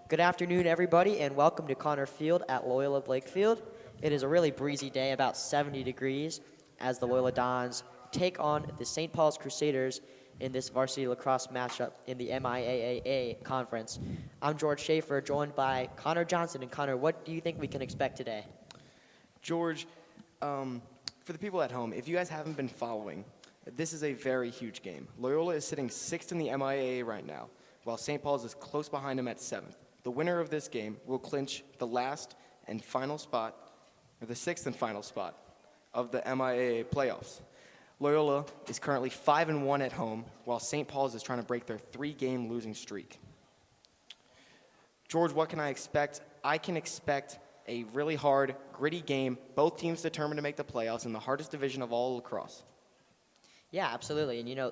Good afternoon, everybody, and welcome to Connor Field at Loyola Blakefield. It is a really breezy day, about 70 degrees, as the Loyola Dons take on the St. Paul's Crusaders in this varsity lacrosse matchup in the MIAAA conference. I'm George Schaefer, joined by Connor Johnson. And Connor, what do you think we can expect today? George, for the people at home, if you guys haven't been following, this is a very huge game. Loyola is sitting 6th in the MIAA right now, while St. Paul's is close behind them at 7th. The winner of this game will clinch the last and final spot, or the 6th and final spot, of the MIAA playoffs. Loyola is currently 5-1 at home, while St. Paul's is trying to break their 3-game losing streak. George, what can I expect? I can expect a really hard, gritty game. Both teams determined to make the playoffs in the hardest division of all lacrosse. Yeah, absolutely. And you know,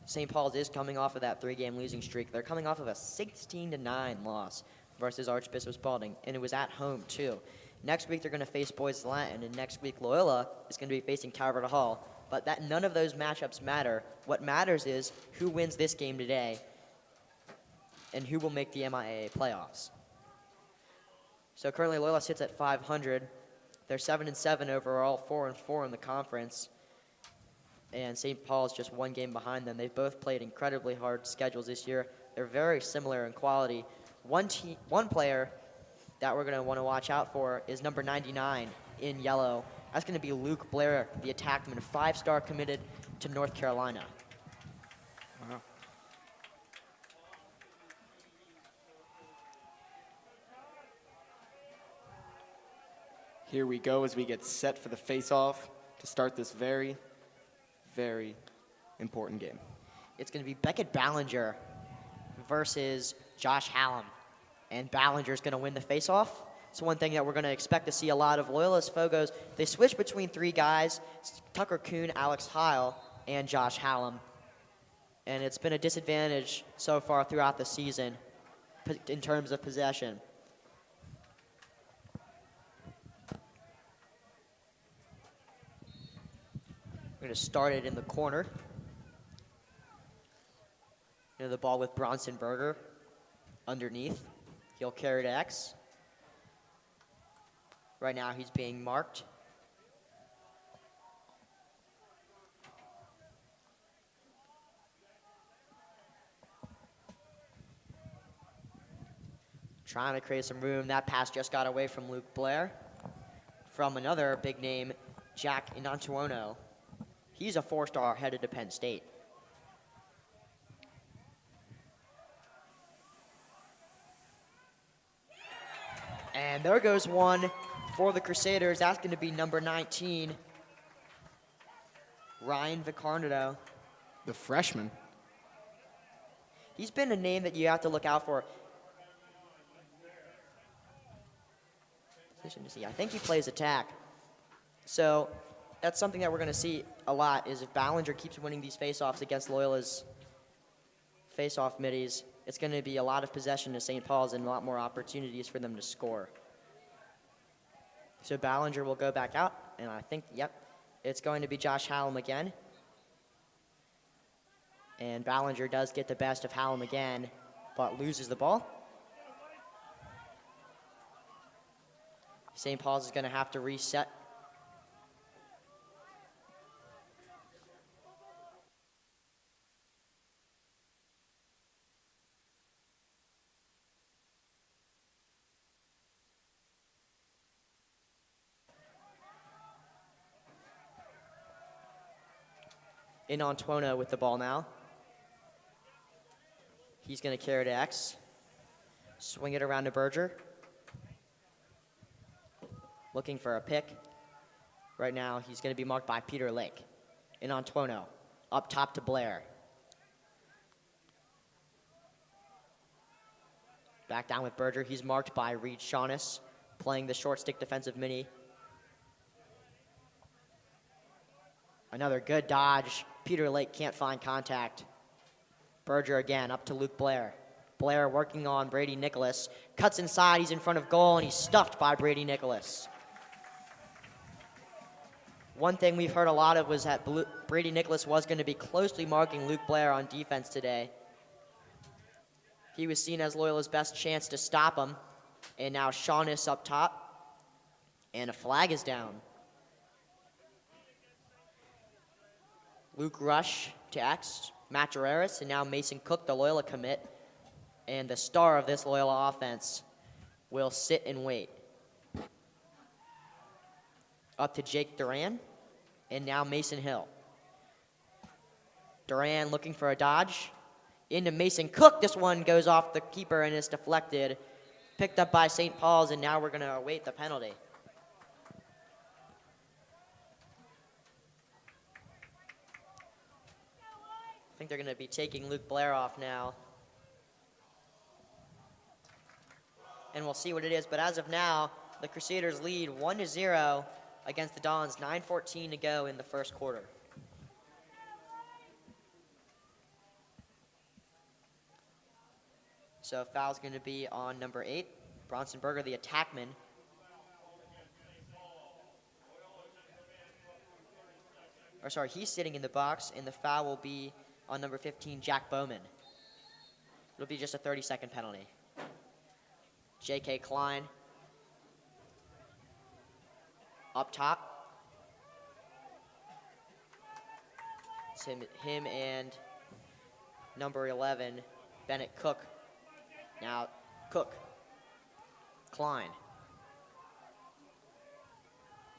St. Paul's is coming off of that 3-game losing streak. They're coming off of a 16-9 loss versus Archbishop Spalding, and it was at home too. Next week they're going to face Boys Latin, and next week Loyola is going to be facing Calvert Hall. But none of those matchups matter. What matters is who wins this game today and who will make the MIAA playoffs. So currently Loyola sits at 500. They're 7-7 overall, 4-4 in the conference. And St. Paul's just one game behind them. They've both played incredibly hard schedules this year. They're very similar in quality. One player that we're going to want to watch out for is number 99 in yellow. That's going to be Luke Blair, the attackman, 5-star committed to North Carolina. Wow. Here we go as we get set for the face-off to start this very, very important game. It's going to be Beckett Ballinger versus Josh Hallam. And Ballinger's going to win the face-off. It's one thing that we're going to expect to see a lot of Loyola's Fogos. They switch between 3 guys, Tucker Kuhn, Alex Heil, and Josh Hallam. And it's been a disadvantage so far throughout the season in terms of possession. We're going to start it in the corner. The ball with Bronson Berger underneath. He'll carry to X. Right now he's being marked. Trying to create some room. That pass just got away from Luke Blair. From another big name, Jack Inantuono. He's a 4-star headed to Penn State. And there goes one for the Crusaders. That's going to be number 19, Ryan Vicarnado. The freshman. He's been a name that you have to look out for. Position to see. I think he plays attack. So that's something that we're going to see a lot, is if Ballinger keeps winning these face-offs against Loyola's face-off middies, it's going to be a lot of possession to St. Paul's and a lot more opportunities for them to score. So Ballinger will go back out, and I think, yep, it's going to be Josh Hallam again. And Ballinger does get the best of Hallam again, but loses the ball. St. Paul's is going to have to reset. Inantuono with the ball now. He's going to carry to X. Swing it around to Berger. Looking for a pick. Right now, he's going to be marked by Peter Lake. Inantuono up top to Blair. Back down with Berger. He's marked by Reed Shaughness, playing the short stick defensive mini. Another good dodge. Peter Lake can't find contact. Berger again, up to Luke Blair. Blair working on Brady Nicholas. Cuts inside, he's in front of goal, and he's stuffed by Brady Nicholas. One thing we've heard a lot of was that Brady Nicholas was going to be closely marking Luke Blair on defense today. He was seen as Loyola's best chance to stop him. And now Shaughness up top. And a flag is down. Luke Rush to X. Matt Jarreris, and now Mason Cook, the Loyola commit. And the star of this Loyola offense will sit and wait. Up to Jake Duran. And now Mason Hill. Duran looking for a dodge. Into Mason Cook. This one goes off the keeper and is deflected. Picked up by St. Paul's, and now we're going to await the penalty. I think they're going to be taking Luke Blair off now. And we'll see what it is. But as of now, the Crusaders lead 1-0 against the Dons. 9:14 to go in the first quarter. So foul's going to be on number 8, Bronson Berger, the attackman. Or sorry, he's sitting in the box, and the foul will be on number 15, Jack Bowman. It'll be just a 30-second penalty. J.K. Klein up top. It's him and number 11, Bennett Cook. Now, Cook, Klein.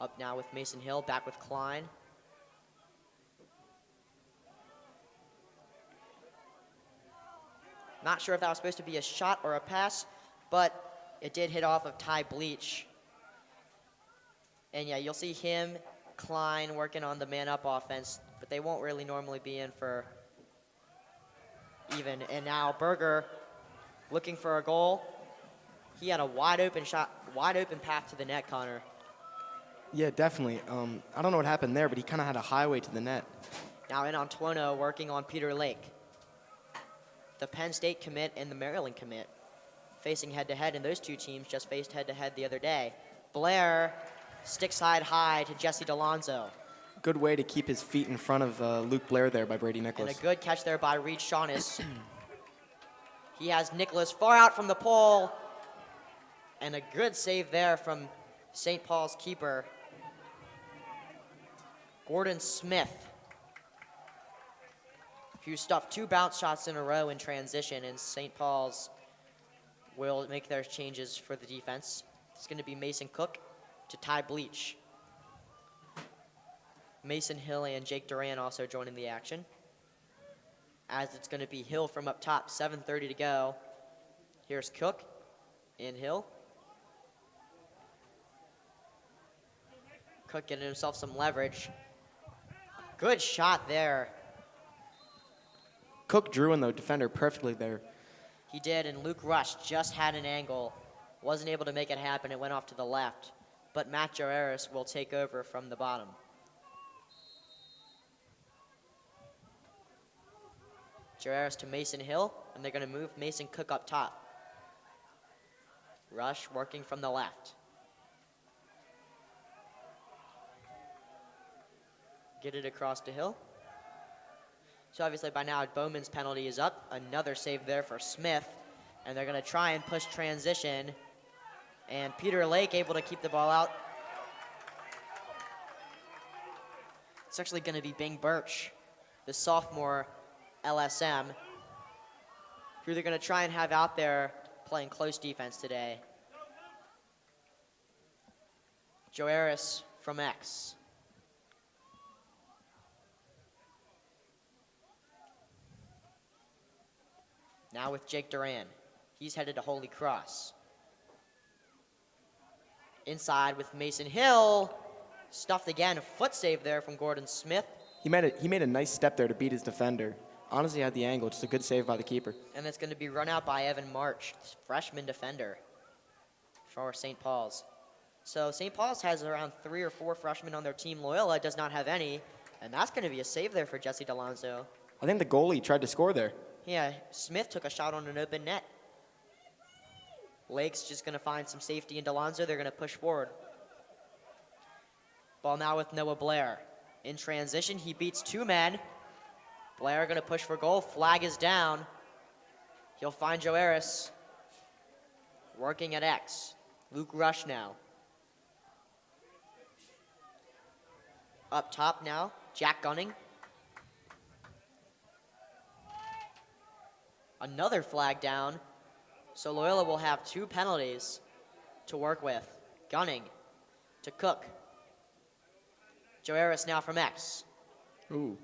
Up now with Mason Hill, back with Klein. Not sure if that was supposed to be a shot or a pass, but it did hit off of Ty Bleach. And yeah, you'll see him, Klein, working on the man-up offense, but they won't really normally be in for even. And now Berger looking for a goal. He had a wide open shot, wide open path to the net, Connor. Yeah, definitely. I don't know what happened there, but he kind of had a highway to the net. Now in on Tuono working on Peter Lake. The Penn State commit and the Maryland commit facing head-to-head, and those two teams just faced head-to-head the other day. Blair stick side high to Jesse DeLonzo. Good way to keep his feet in front of Luke Blair there by Brady Nicholas. And a good catch there by Reed Shaughness. He has Nicholas far out from the pole. And a good save there from St. Paul's keeper, Gordon Smith, who stuffed 2 bounce shots in a row in transition, and St. Paul's will make their changes for the defense. It's going to be Mason Cook to Ty Bleach. Mason Hill and Jake Duran also joining the action, as it's going to be Hill from up top. 7:30 to go. Here's Cook and Hill. Cook getting himself some leverage. Good shot there. Cook drew in the defender perfectly there. He did, and Luke Rush just had an angle. Wasn't able to make it happen. It went off to the left. But Matt Jarreris will take over from the bottom. Jarreris to Mason Hill, and they're going to move Mason Cook up top. Rush working from the left. Get it across to Hill. So obviously by now Bowman's penalty is up. Another save there for Smith. And they're going to try and push transition. And Peter Lake able to keep the ball out. It's actually going to be Bing Birch, the sophomore LSM, who they're going to try and have out there playing close defense today. Joaris from X. Now with Jake Duran. He's headed to Holy Cross. Inside with Mason Hill. Stuffed again. A foot save there from Gordon Smith. He made a nice step there to beat his defender. Honestly, had the angle. Just a good save by the keeper. And it's going to be run out by Evan March, freshman defender for St. Paul's. So St. Paul's has around 3 or 4 freshmen on their team. Loyola does not have any. And that's going to be a save there for Jesse DeLonzo. I think the goalie tried to score there. Yeah, Smith took a shot on an open net. Lake's just going to find some safety in DeLonzo. They're going to push forward. Ball now with Noah Blair. In transition, he beats 2 men. Blair going to push for goal. Flag is down. He'll find Joe Harris working at X. Luke Rush now. Up top now, Jack Gunning. Another flag down. So Loyola will have 2 penalties to work with. Gunning to Cook. Joe Harris now from X. Ooh.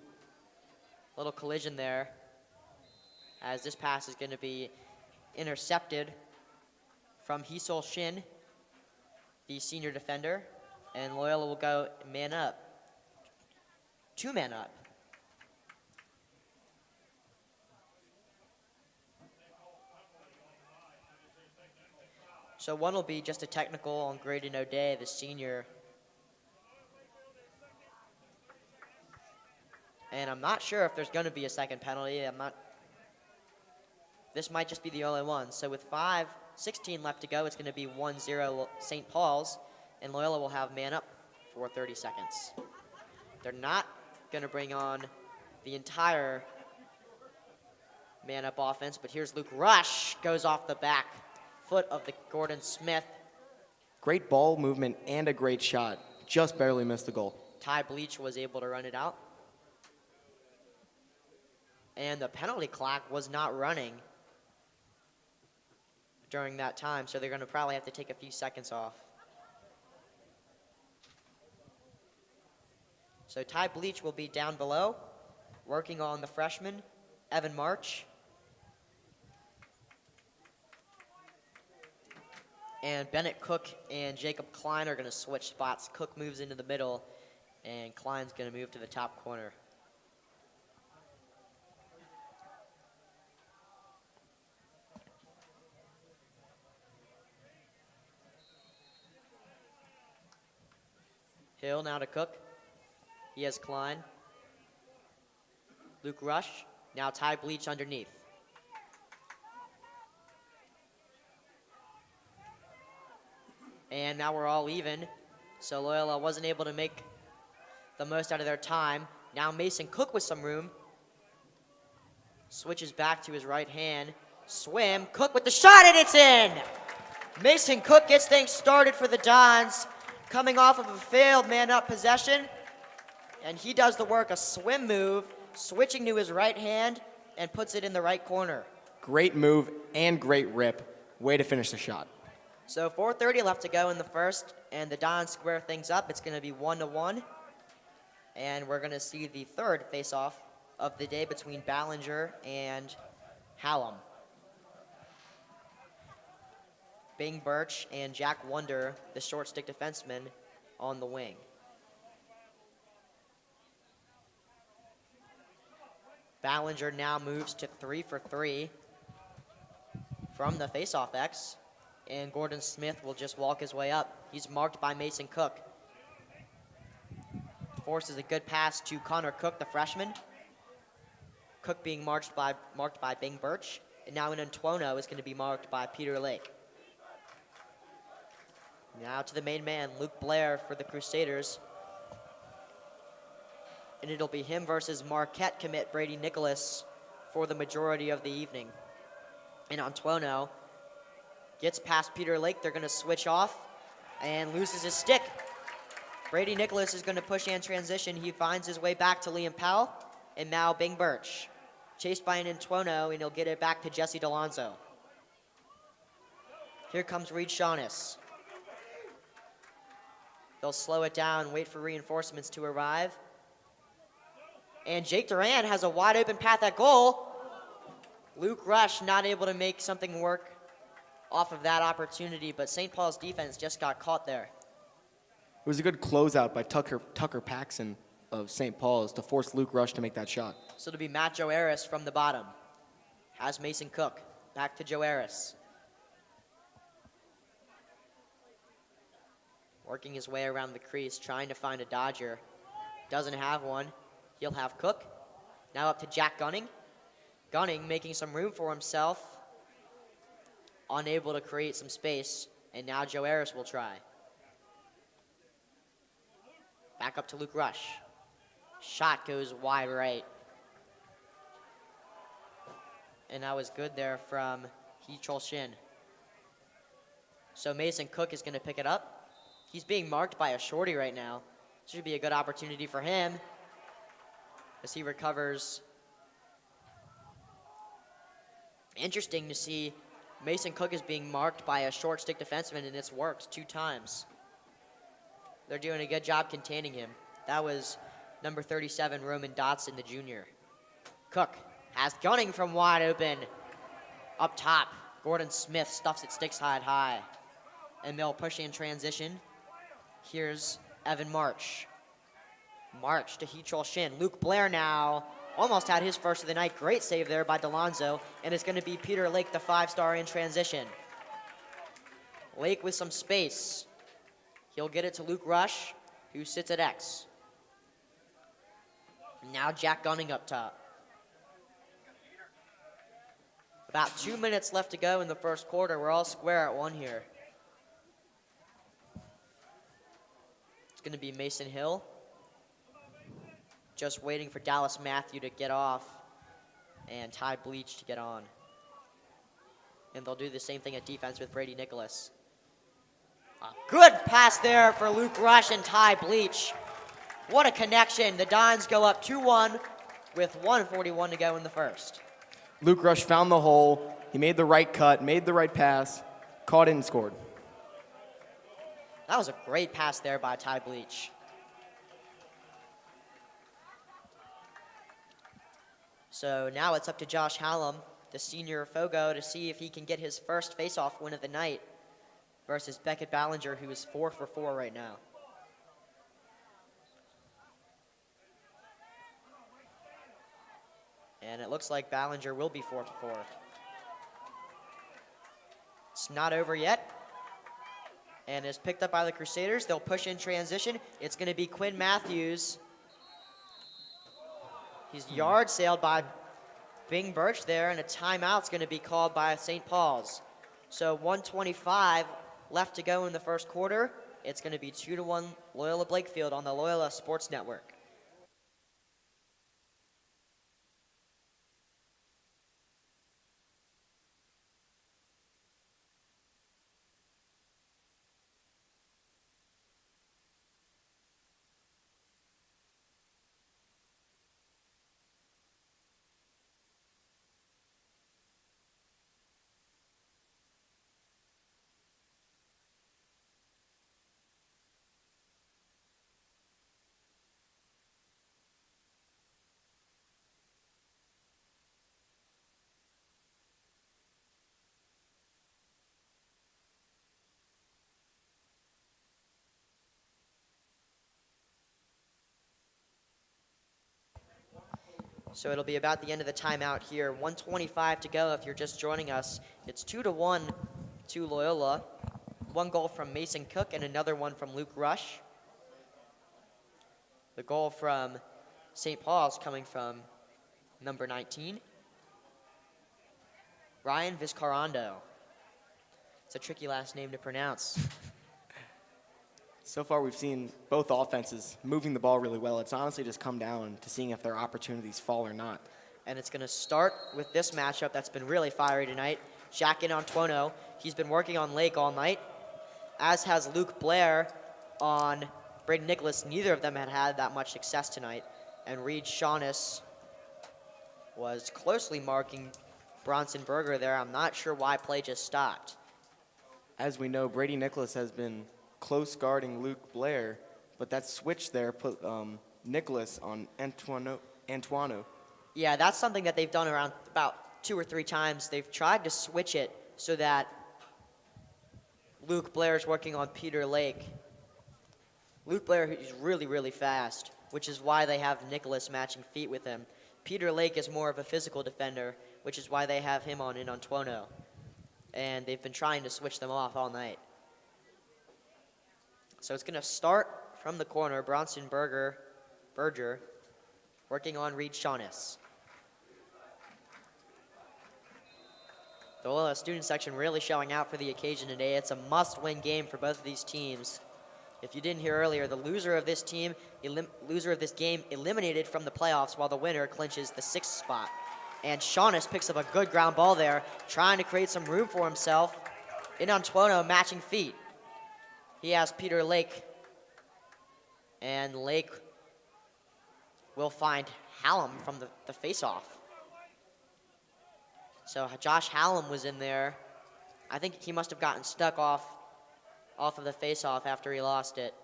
Little collision there, as this pass is going to be intercepted from Hisol Shin, the senior defender, and Loyola will go man up. 2 men up. So one will be just a technical on Graydon O'Day, the senior. And I'm not sure if there's going to be a second penalty. This might just be the only one. So with 5:16 left to go, it's going to be 1-0 St. Paul's, and Loyola will have man up for 30 seconds. They're not going to bring on the entire man up offense, but here's Luke Rush, goes off the back foot of the Gordon Smith. Great ball movement and a great shot. Just barely missed the goal. Ty Bleach was able to run it out. And the penalty clock was not running during that time, so they're going to probably have to take a few seconds off. So Ty Bleach will be down below, working on the freshman, Evan March. And Bennett Cook and Jacob Klein are going to switch spots. Cook moves into the middle, and Klein's going to move to the top corner. Hill now to Cook. He has Klein. Luke Rush. Now Ty Bleach underneath. And now we're all even. So Loyola wasn't able to make the most out of their time. Now Mason Cook with some room. Switches back to his right hand. Swim. Cook with the shot, and it's in! Mason Cook gets things started for the Dons, coming off of a failed man-up possession. And he does the work, a swim move, switching to his right hand, and puts it in the right corner. Great move and great rip. Way to finish the shot. So 4:30 left to go in the first, and the Dons square things up. It's going to be 1-1. And we're going to see the third face-off of the day between Ballinger and Hallam. Bing Birch and Jack Wonder, the short stick defenseman, on the wing. Ballinger now moves to 3 for 3 from the face-off X, and Gordon Smith will just walk his way up. He's marked by Mason Cook. Forces a good pass to Connor Cook, the freshman. Cook being marked by Bing Birch, and now an Antuono is going to be marked by Peter Lake. Now to the main man, Luke Blair for the Crusaders. And it'll be him versus Marquette commit Brady Nicholas for the majority of the evening. And Antuono gets past Peter Lake. They're going to switch off and loses his stick. Brady Nicholas is going to push and transition. He finds his way back to Liam Powell, and now Bing Birch. Chased by an Antuono, and he'll get it back to Jesse DeLonzo. Here comes Reed Shaughness. They'll slow it down, wait for reinforcements to arrive. And Jake Duran has a wide open path at goal. Luke Rush not able to make something work off of that opportunity, but St. Paul's defense just got caught there. It was a good closeout by Tucker Paxson of St. Paul's to force Luke Rush to make that shot. So it'll be Matt Joe Harris from the bottom. Has Mason Cook. Back to Joe Harris. Working his way around the crease, trying to find a dodger. Doesn't have one. He'll have Cook. Now up to Jack Gunning. Gunning making some room for himself. Unable to create some space. And now Joe Harris will try. Back up to Luke Rush. Shot goes wide right. And that was good there from Hee-Chul Shin. So Mason Cook is going to pick it up. He's being marked by a shorty right now. Should be a good opportunity for him as he recovers. Interesting to see Mason Cook is being marked by a short stick defenseman, and it's worked 2 times. They're doing a good job containing him. That was number 37, Roman Dotson, the junior. Cook has gunning from wide open. Up top, Gordon Smith stuffs it sticks high. And they'll push in transition. Here's Evan March. March to Hee-Chul Shin. Luke Blair now almost had his first of the night. Great save there by DeLonzo. And it's going to be Peter Lake, the 5-star in transition. Lake with some space. He'll get it to Luke Rush, who sits at X. Now Jack Gunning up top. About 2 minutes left to go in the first quarter. We're all square at 1 here. It's going to be Mason Hill. Just waiting for Dallas Matthew to get off and Ty Bleach to get on. And they'll do the same thing at defense with Brady Nicholas. A good pass there for Luke Rush and Ty Bleach. What a connection. The Dons go up 2-1 with 1:41 to go in the first. Luke Rush found the hole. He made the right cut, made the right pass, caught it and scored. That was a great pass there by Ty Bleach. So now it's up to Josh Hallam, the senior Fogo, to see if he can get his first faceoff win of the night versus Beckett Ballinger, who is 4 for 4 right now. And it looks like Ballinger will be 4 for 4. It's not over yet. And is picked up by the Crusaders. They'll push in transition. It's going to be Quinn Matthews. He's yard sailed by Bing Birch there, and a timeout's going to be called by St. Paul's. So 1:25 left to go in the first quarter. It's going to be 2-1 Loyola Blakefield on the Loyola Sports Network. So it'll be about the end of the timeout here. 1:25 to go if you're just joining us. It's 2-1 to Loyola. 1 goal from Mason Cook and another one from Luke Rush. The goal from St. Paul's coming from number 19, Ryan Vizcarrondo. It's a tricky last name to pronounce. So far, we've seen both offenses moving the ball really well. It's honestly just come down to seeing if their opportunities fall or not. And it's going to start with this matchup that's been really fiery tonight. Jack and Antuono. He's been working on Lake all night, as has Luke Blair on Braden Nicholas. Neither of them had that much success tonight. And Reed Shaughness was closely marking Bronson Berger there. I'm not sure why play just stopped. As we know, Brady Nicholas has been close guarding Luke Blair, but that switch there put Nicholas on Antuono. Yeah, that's something that they've done around about 2 or 3 times. They've tried to switch it so that Luke Blair is working on Peter Lake. Luke Blair is really, really fast, which is why they have Nicholas matching feet with him. Peter Lake is more of a physical defender, which is why they have him on in Antuono. And they've been trying to switch them off all night. So it's going to start from the corner. Bronson Berger working on Reed Shaughness. The Loyola student section really showing out for the occasion today. It's a must-win game for both of these teams. If you didn't hear earlier, the loser of this game eliminated from the playoffs, while the winner clinches the 6th spot. And Shaughness picks up a good ground ball there, trying to create some room for himself. In on Tuono, matching feet. He has Peter Lake. And Lake will find Hallam from the face-off. So Josh Hallam was in there. I think he must have gotten stuck off of the face-off after he lost it.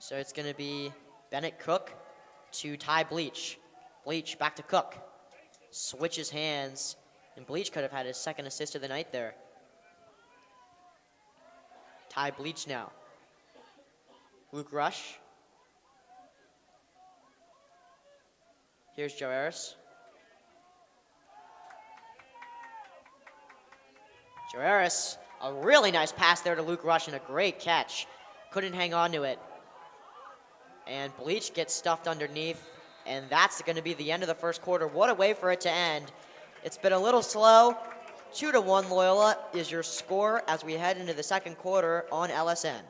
So it's going to be Bennett Cook to Ty Bleach. Bleach back to Cook. Switches hands, and Bleach could have had his second assist of the night there. Ty Bleach now. Luke Rush. Here's Joe Harris. Joe Harris, a really nice pass there to Luke Rush and a great catch. Couldn't hang on to it. And Bleach gets stuffed underneath, and that's going to be the end of the first quarter. What a way for it to end. It's been a little slow. 2-1 Loyola is your score as we head into the second quarter on LSN.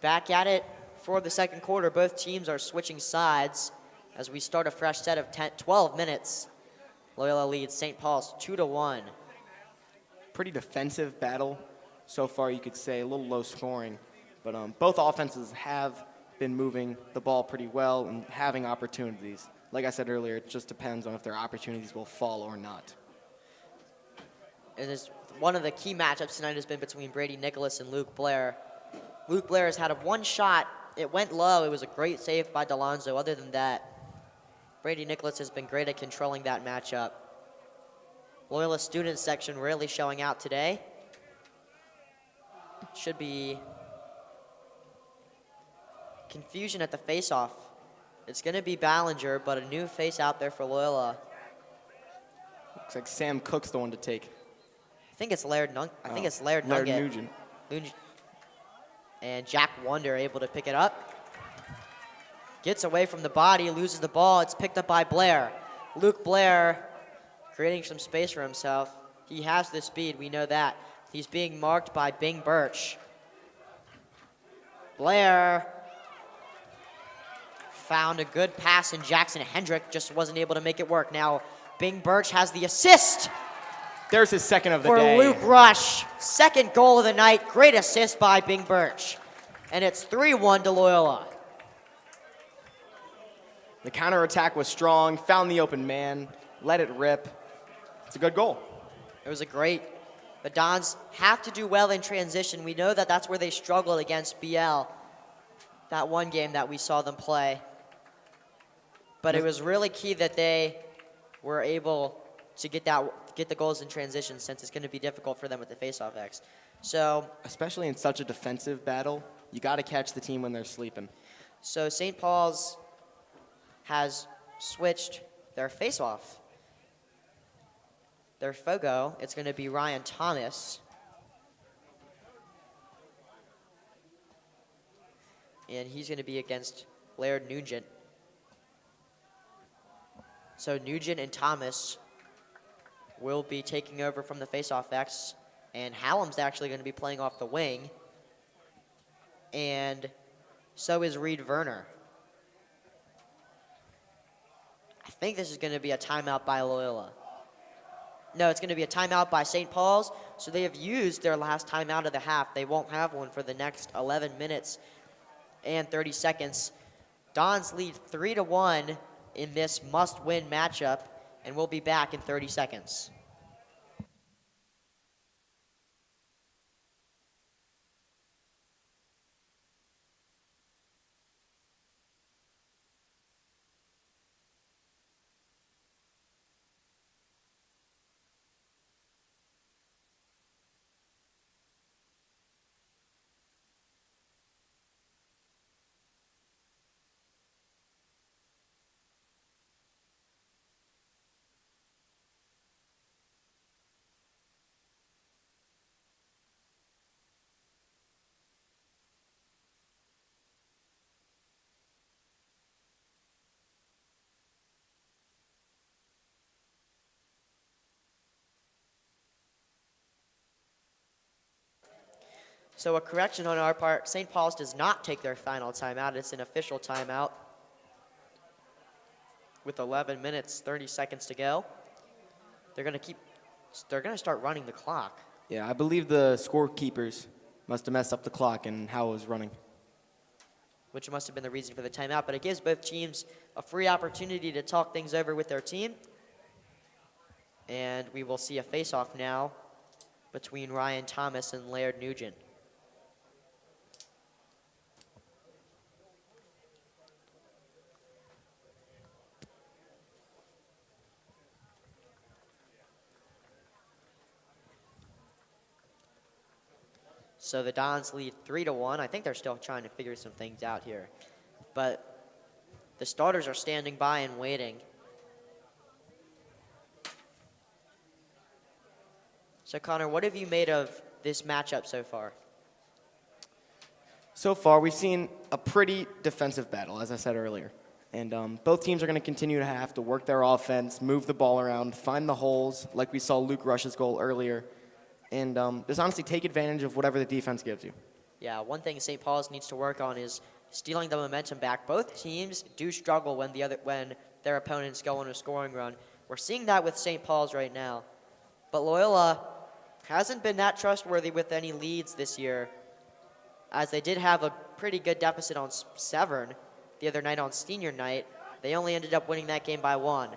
Back at it for the second quarter. Both teams are switching sides as we start a fresh set of 12 minutes. Loyola leads St. Paul's 2-1. Pretty defensive battle so far, you could say. A little low scoring. But both offenses have been moving the ball pretty well and having opportunities. Like I said earlier, it just depends on if their opportunities will fall or not. It is one of the key matchups tonight has been between Brady Nicholas and Luke Blair. Luke Blair has had one shot. It went low. It was a great save by Delonzo. Other than that, Brady Nicholas has been great at controlling that matchup. Loyola student section really showing out today. Should be confusion at the face-off. It's going to be Ballinger, but a new face out there for Loyola. Looks like Sam Cook's the one to take. I think it's Laird Nugget. Laird Nugent. And Jack Wonder able to pick it up. Gets away from the body, loses the ball. It's picked up by Blair. Luke Blair creating some space for himself. He has the speed, we know that. He's being marked by Bing Birch. Blair found a good pass, and Jackson Hendrick just wasn't able to make it work. Now, Bing Birch has the assist. There's his second of the for day. Luke Rush. Second goal of the night. Great assist by Bing Birch. And it's 3-1 to Loyola. The counterattack was strong, found the open man, let it rip. It's a good goal. It was a great. The Dons have to do well in transition. We know that that's where they struggled against BL, that one game that we saw them play. But it was really key that they were able to get the goals in transition, since it's going to be difficult for them with the face-off X. So, especially in such a defensive battle, you got to catch the team when they're sleeping. So St. Paul's has switched their face-off. Their Fogo, it's going to be Ryan Thomas. And he's going to be against Laird Nugent. So Nugent and Thomas will be taking over from the face-off X, and Hallam's actually going to be playing off the wing, and so is Reed Werner. think this is going to be a timeout by Loyola. No, it's going to be a timeout by St. Paul's. So they have used their last timeout of the half. They won't have one for the next 11 minutes and 30 seconds. Dons lead 3-1 in this must-win matchup, and we'll be back in 30 seconds. So a correction on our part, St. Paul's does not take their final timeout. It's an official timeout with 11 minutes, 30 seconds to go. They're going to start running the clock. Yeah, I believe the scorekeepers must have messed up the clock and how it was running. Which must have been the reason for the timeout, but it gives both teams a free opportunity to talk things over with their team. And we will see a face-off now between Ryan Thomas and Laird Nugent. So the Dons lead 3-1. I think they're still trying to figure some things out here. But the starters are standing by and waiting. So Connor, what have you made of this matchup so far? So far, we've seen a pretty defensive battle, as I said earlier. And both teams are going to continue to have to work their offense, move the ball around, find the holes, like we saw Luke Rush's goal earlier. And just honestly take advantage of whatever the defense gives you. Yeah, one thing St. Paul's needs to work on is stealing the momentum back. Both teams do struggle when their opponents go on a scoring run. We're seeing that with St. Paul's right now. But Loyola hasn't been that trustworthy with any leads this year, as they did have a pretty good deficit on Severn the other night on senior night. They only ended up winning that game by 1.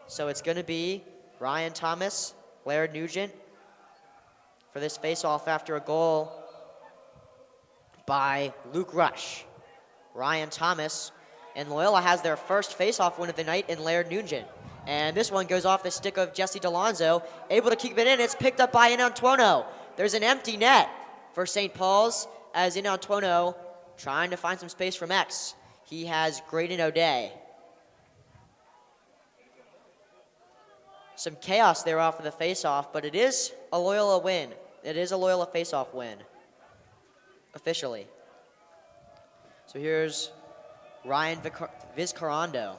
So it's going to be Ryan Thomas, Laird Nugent, for this face-off after a goal by Luke Rush. Ryan Thomas, and Loyola has their first face-off win of the night in Laird Nugent. And this one goes off the stick of Jesse DeLonzo, able to keep it in. It's picked up by Inantuono. There's an empty net for St. Paul's as Inantuono trying to find some space from X. He has Graydon O'Day. Some chaos there off of the face-off, but it is a Loyola win. It is a Loyola face-off win, officially. So here's Ryan Vizcarrando.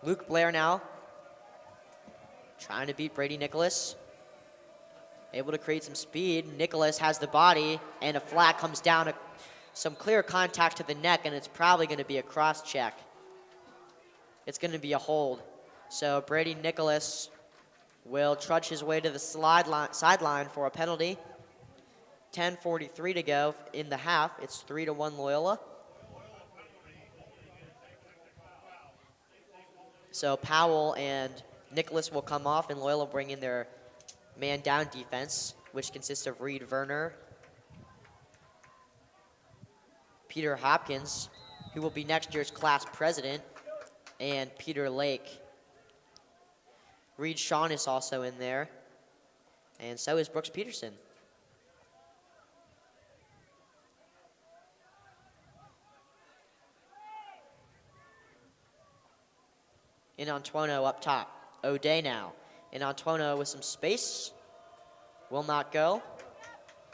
Luke Blair now, trying to beat Brady Nicholas. Able to create some speed. Nicholas has the body, and a flag comes down. Some clear contact to the neck, and it's probably going to be a cross-check. It's going to be a hold. So Brady Nicholas will trudge his way to the sideline for a penalty. 10:43 to go in the half. It's 3-1 Loyola. So Powell and Nicholas will come off, and Loyola bring in their man-down defense, which consists of Reed Werner, Peter Hopkins, who will be next year's class president, and Peter Lake. Reed Shawn is also in there, and so is Brooks Peterson. Inantuono up top. O'Day now. Inantuono with some space. Will not go.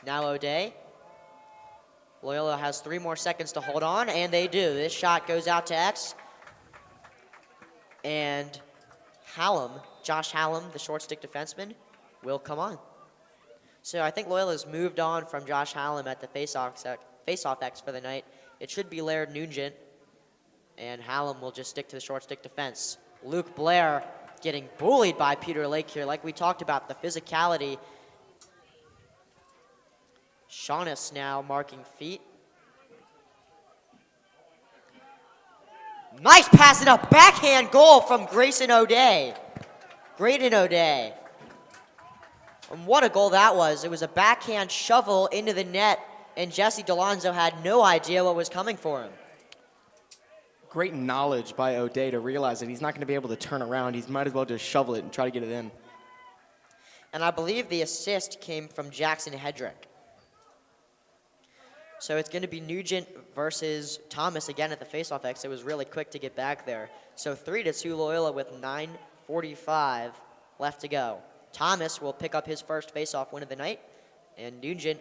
Now O'Day. Loyola has 3 more seconds to hold on, and they do. This shot goes out to X. And Josh Hallam, the short stick defenseman, will come on. So I think Loyola's moved on from Josh Hallam at the face-off X for the night. It should be Laird Nugent And Hallam will just stick to the short stick defense. Luke Blair getting bullied by Peter Lake here. Like we talked about, the physicality. Shaughness now marking feet. Nice pass and a backhand goal from Grayson O'Day. Graydon O'Day. And what a goal that was. It was a backhand shovel into the net, and Jesse DeLonzo had no idea what was coming for him. Great knowledge by O'Day to realize that he's not going to be able to turn around. He might as well just shovel it and try to get it in. And I believe the assist came from Jackson Hedrick. So it's going to be Nugent versus Thomas again at the faceoff X. It was really quick to get back there. So 3-2 Loyola with 9:45 left to go. Thomas will pick up his first faceoff win of the night, and Nugent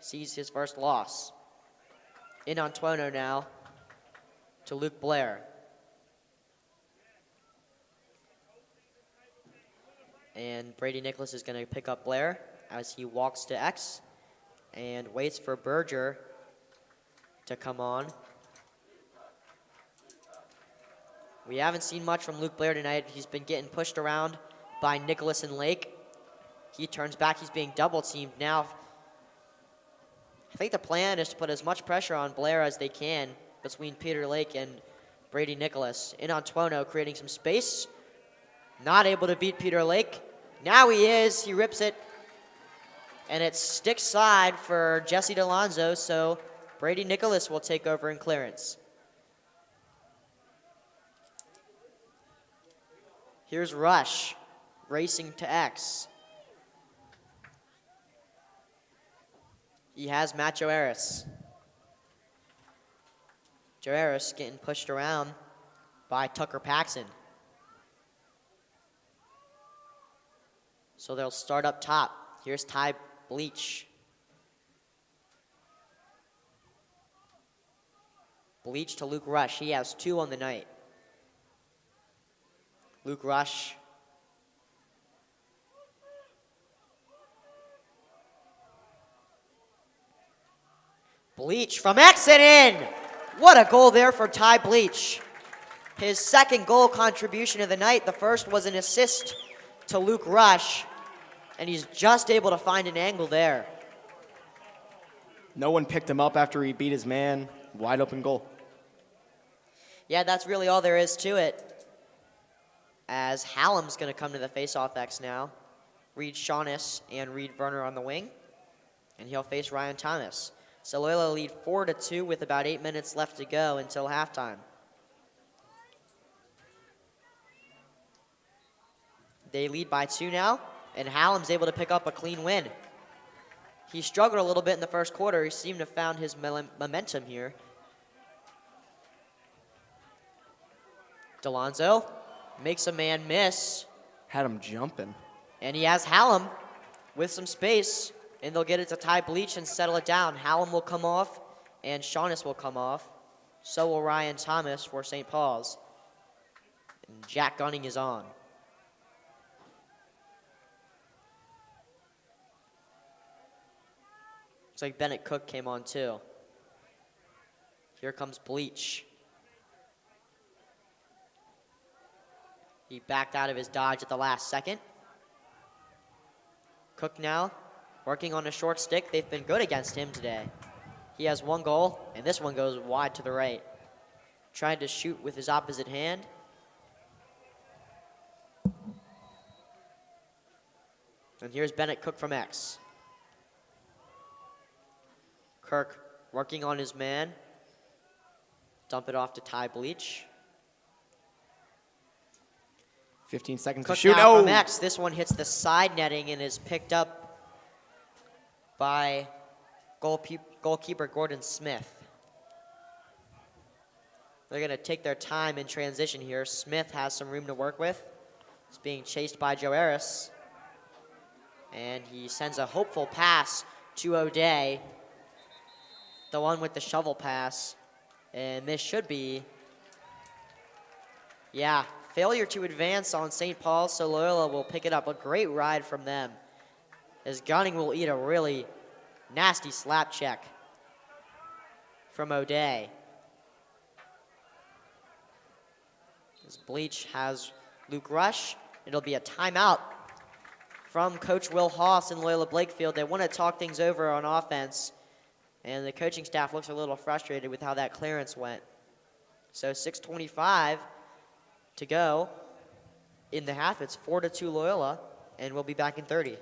sees his first loss. In on Tuono now to Luke Blair. And Brady Nicholas is going to pick up Blair as he walks to X and waits for Berger to come on. We haven't seen much from Luke Blair tonight. He's been getting pushed around by Nicholas and Lake. He turns back. He's being double teamed now. I think the plan is to put as much pressure on Blair as they can between Peter Lake and Brady Nicholas. In on Tuono, creating some space. Not able to beat Peter Lake. Now he is. He rips it. And it's stick side for Jesse DeLonzo, so Brady Nicholas will take over in clearance. Here's Rush racing to X. He has Matt Joaris. Joaris getting pushed around by Tucker Paxson. So they'll start up top. Here's Ty Bleach. Bleach to Luke Rush. He has 2 on the night. Luke Rush. Bleach from X and in. What a goal there for Ty Bleach. His second goal contribution of the night. The first was an assist to Luke Rush, and he's just able to find an angle there. No one picked him up after he beat his man. Wide open goal. Yeah, that's really all there is to it. As Hallam's going to come to the faceoff X now. Reed Shaughness and Reed Werner on the wing. And he'll face Ryan Thomas. So Loyola lead 4-2 with about 8 minutes left to go until halftime. They lead by 2 now, and Hallam's able to pick up a clean win. He struggled a little bit in the first quarter. He seemed to have found his momentum here. DeLonzo makes a man miss. Had him jumping. And he has Hallam with some space, and they'll get it to Ty Bleach and settle it down. Hallam will come off, and Shaughness will come off. So will Ryan Thomas for St. Paul's. And Jack Gunning is on. Looks like Bennett Cook came on too. Here comes Bleach. He backed out of his dodge at the last second. Cook now working on a short stick. They've been good against him today. He has 1 goal, and this one goes wide to the right. Trying to shoot with his opposite hand. And here's Bennett Cook from X. Kirk working on his man. Dump it off to Ty Bleach. 15 seconds Cook to shoot. now from X. This one hits the side netting and is picked up by goalkeeper Gordon Smith. They're going to take their time in transition here. Smith has some room to work with. He's being chased by Joaris. And he sends a hopeful pass to O'Day. The one with the shovel pass. And this should be, yeah, failure to advance on St. Paul, so Loyola will pick it up. A great ride from them, as Gunning will eat a really nasty slap check from O'Day. As Bleach has Luke Rush. It'll be a timeout from Coach Will Haas in Loyola Blakefield. They want to talk things over on offense, and the coaching staff looks a little frustrated with how that clearance went. So 6:25 to go in the half. It's 4-2 Loyola, and we'll be back in 30.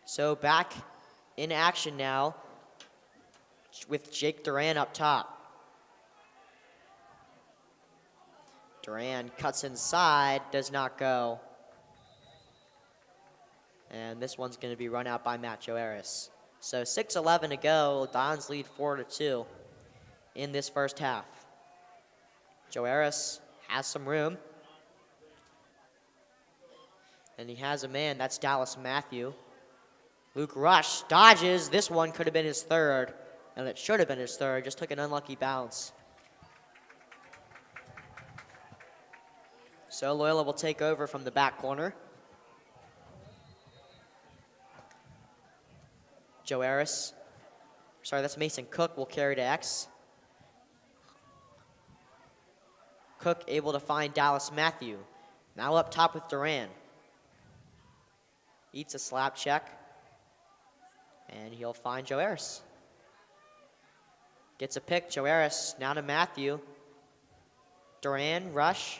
So back in action now with Jake Duran up top. Duran cuts inside, does not go. And this one's going to be run out by Matt Joaris. So 6:11 to go. Dons lead 4-2 in this first half. Joaris has some room. And he has a man. That's Dallas Matthew. Luke Rush dodges. This one could have been his third. And it should have been his third. Just took an unlucky bounce. So Loyola will take over from the back corner. Joaris. Sorry, that's Mason Cook will carry to X. Cook able to find Dallas Matthew. Now up top with Duran. Eats a slap check. And he'll find Joaris. Gets a pick. Joaris now to Matthew. Duran, Rush.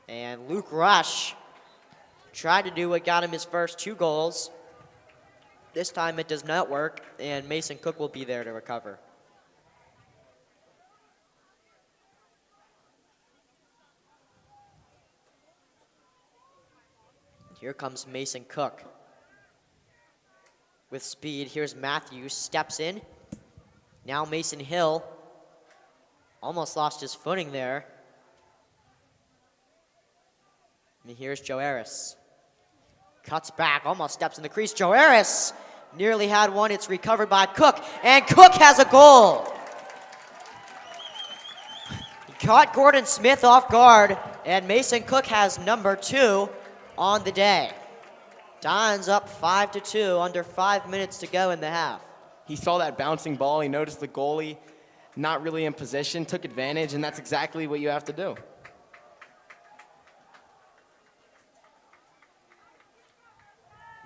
And Luke Rush tried to do what got him his first 2 goals. This time it does not work, and Mason Cook will be there to recover. Here comes Mason Cook. With speed, here's Matthews, steps in. Now Mason Hill almost lost his footing there. And here's Joaris. Cuts back, almost steps in the crease. Joaris nearly had one. It's recovered by Cook, and Cook has a goal. He caught Gordon Smith off guard, and Mason Cook has number 2 on the day. Dons up 5-2, under 5 minutes to go in the half. He saw that bouncing ball. He noticed the goalie not really in position, took advantage, and that's exactly what you have to do.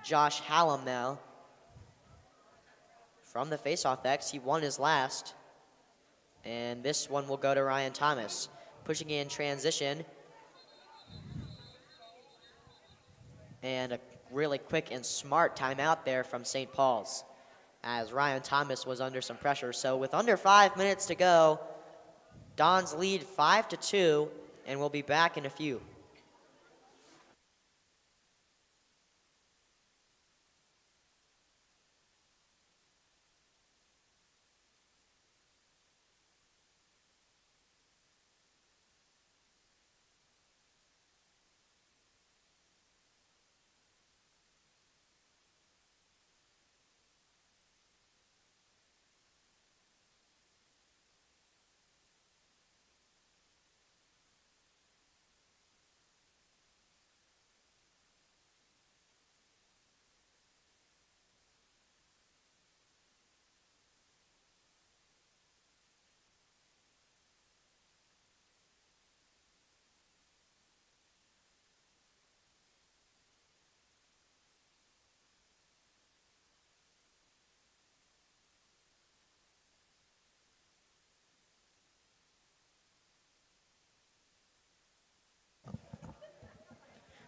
Josh Hallam now. From the faceoff X, he won his last. And this one will go to Ryan Thomas. Pushing in transition. And a really quick and smart timeout there from St. Paul's, as Ryan Thomas was under some pressure. So with under 5 minutes to go, Dons lead 5-2, and we'll be back in a few.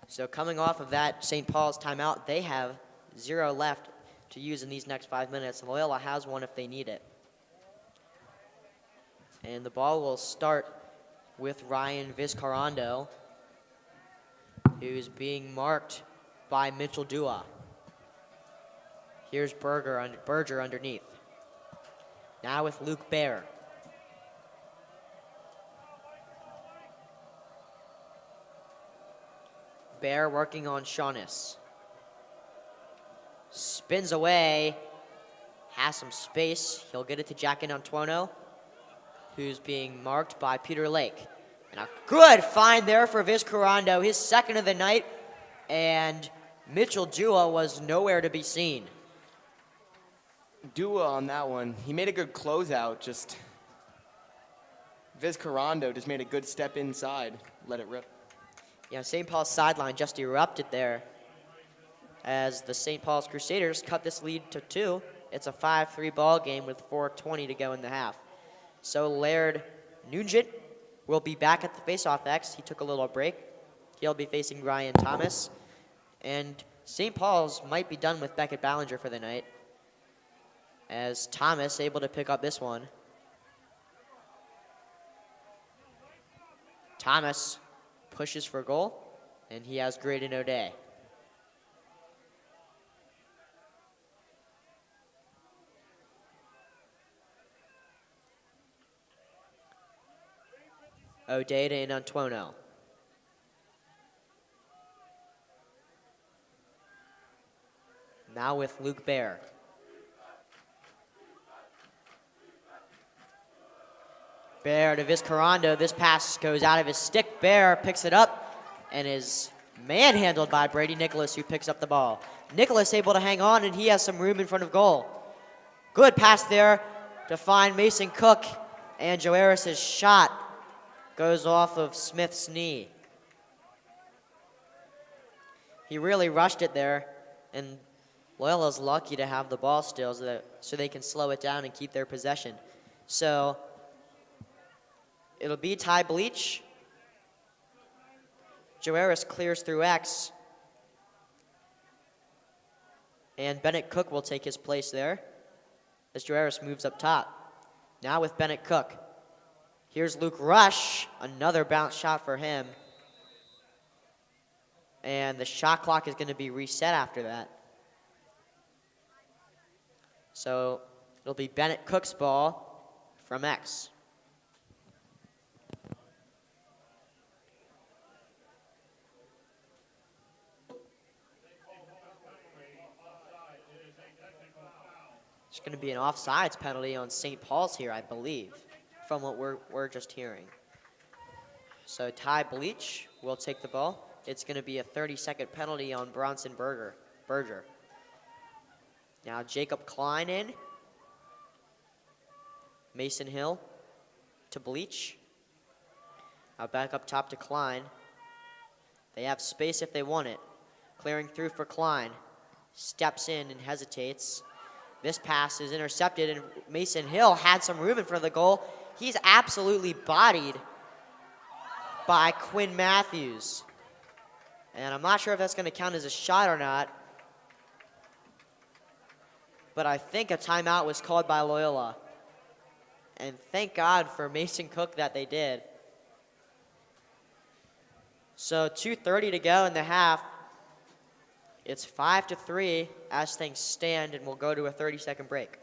So coming off of that St. Paul's timeout, they have 0 left to use in these next 5 minutes. Loyola has one if they need it. And the ball will start with Ryan Vizcarrondo, who's being marked by Mitchell Dua. Here's Berger underneath. Now with Luke Baer. Baer working on Shaunis. Spins away, has some space. He'll get it to Jack Antuono, who's being marked by Peter Lake. And a good find there for Vizcarrondo, his second of the night, and Mitchell Dua was nowhere to be seen. Dua on that one, he made a good closeout, just Vizcarrondo just made a good step inside, let it rip. Yeah, St. Paul's sideline just erupted there as the St. Paul's Crusaders cut this lead to 2. It's a 5-3 ball game with 4:20 to go in the half. So Laird Nugent will be back at the faceoff X. He took a little break. He'll be facing Ryan Thomas. And St. Paul's might be done with Beckett Ballinger for the night, as Thomas able to pick up this one. Thomas pushes for goal, and he has Graydon O'Day. O'Day to Antuono. Now with Luke Baer. Baer to Vizcarrondo. This pass goes out of his stick. Baer picks it up and is manhandled by Brady Nicholas, who picks up the ball. Nicholas able to hang on, and he has some room in front of goal. Good pass there to find Mason Cook, and Joe Harris's shot goes off of Smith's knee. He really rushed it there, and Loyola's lucky to have the ball still so they can slow it down and keep their possession. So it'll be Ty Bleach. Joe Harris clears through X, and Bennett Cook will take his place there as Joe Harris moves up top. Now with Bennett Cook. Here's Luke Rush, another bounce shot for him. And the shot clock is going to be reset after that. So it'll be Bennett Cook's ball from X. There's going to be an offsides penalty on St. Paul's here, I believe, from what we're just hearing. So Ty Bleach will take the ball. It's going to be a 30-second penalty on Bronson Berger. Now Jacob Klein in. Mason Hill to Bleach. Now back up top to Klein. They have space if they want it. Clearing through for Klein. Steps in and hesitates. This pass is intercepted, and Mason Hill had some room in front of the goal. He's absolutely bodied by Quinn Matthews. And I'm not sure if that's going to count as a shot or not, but I think a timeout was called by Loyola. And thank God for Mason Cook that they did. So 2:30 to go in the half. It's 5-3 as things stand, and we'll go to a 30-second break.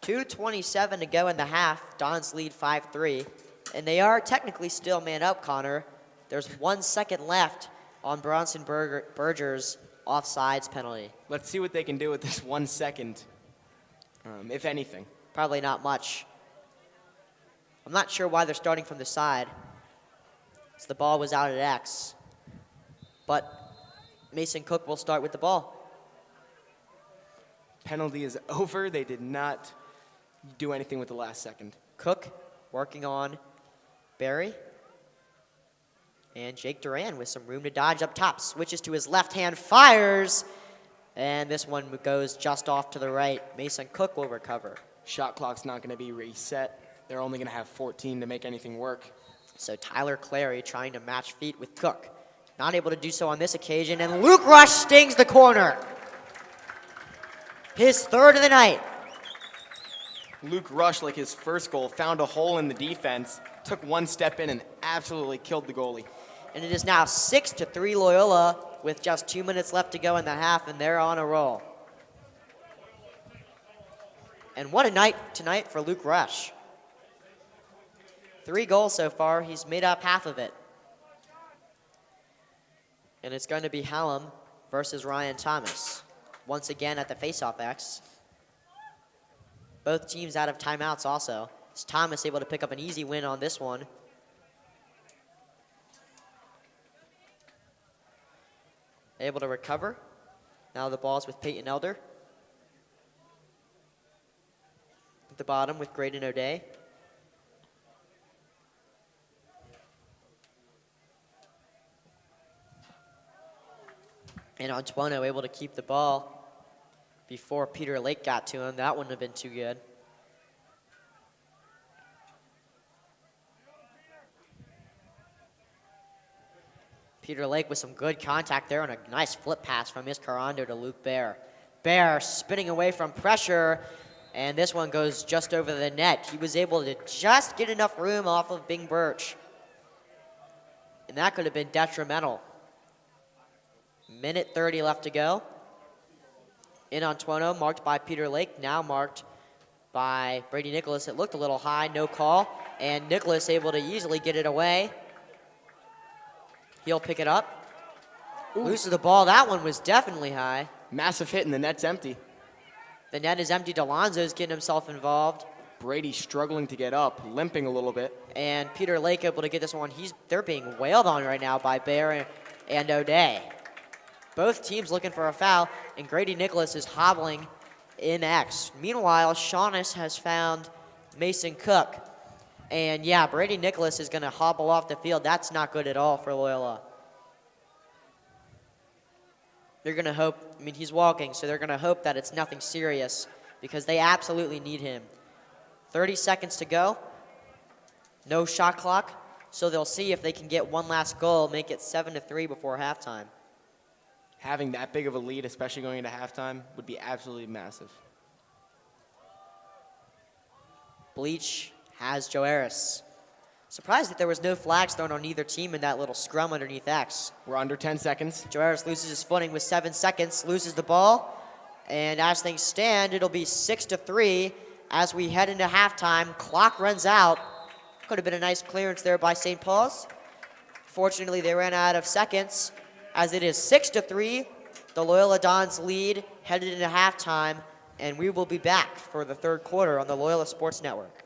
.2:27 to go in the half. Dons lead 5-3. And they are technically still man up, Connor. There's 1 second left on Bronson Berger's offsides penalty. Let's see what they can do with this 1 second, if anything. Probably not much. I'm not sure why they're starting from the side. So the ball was out at X. But Mason Cook will start with the ball. Penalty is over. They did not do anything with the last second. Cook working on Barry. And Jake Duran with some room to dodge up top. Switches to his left hand, fires. And this one goes just off to the right. Mason Cook will recover. Shot clock's not going to be reset. They're only going to have 14 to make anything work. So Tyler Clary trying to match feet with Cook. Not able to do so on this occasion, and Luke Rush stings the corner. His third of the night. Luke Rush, like his first goal, found a hole in the defense, took one step in, and absolutely killed the goalie. And it is now 6-3 Loyola with just 2 minutes left to go in the half, and they're on a roll. And what a night tonight for Luke Rush. 3 goals so far. He's made up half of it. And it's going to be Hallam versus Ryan Thomas. Once again at the faceoff X. Both teams out of timeouts also. Is Thomas able to pick up an easy win on this one? Able to recover. Now the ball's with Peyton Elder. At the bottom with Graydon O'Day. And Antoino able to keep the ball before Peter Lake got to him. That wouldn't have been too good. Peter Lake with some good contact there and a nice flip pass from Iscarando to Luke Bear. Bear spinning away from pressure, and this one goes just over the net. He was able to just get enough room off of Bing Birch. And that could have been detrimental. Minute 30 left to go. In Antoino, marked by Peter Lake, now marked by Brady Nicholas. It looked a little high, no call, and Nicholas able to easily get it away. He'll pick it up. Loses the ball. That one was definitely high. Massive hit, and the net's empty. The net is empty. Delonzo's getting himself involved. Brady struggling to get up, limping a little bit. And Peter Lake able to get this one. They're being wailed on right now by Bear and O'Day. Both teams looking for a foul, and Grady Nicholas is hobbling in X. Meanwhile, Shaughness has found Mason Cook. And yeah, Brady Nicholas is going to hobble off the field. That's not good at all for Loyola. They're going to hope, he's walking, so they're going to hope that it's nothing serious because they absolutely need him. 30 seconds to go. No shot clock, so they'll see if they can get one last goal, make it 7-3 before halftime. Having that big of a lead, especially going into halftime, would be absolutely massive. Bleach has Joaris. Surprised that there was no flags thrown on either team in that little scrum underneath X. We're under 10 seconds. Joaris loses his footing with 7 seconds, loses the ball. And as things stand, it'll be 6-3 as we head into halftime. Clock runs out. Could have been a nice clearance there by St. Paul's. Fortunately, they ran out of seconds as it is 6-3. The Loyola Dons lead headed into halftime, and we will be back for the third quarter on the Loyola Sports Network.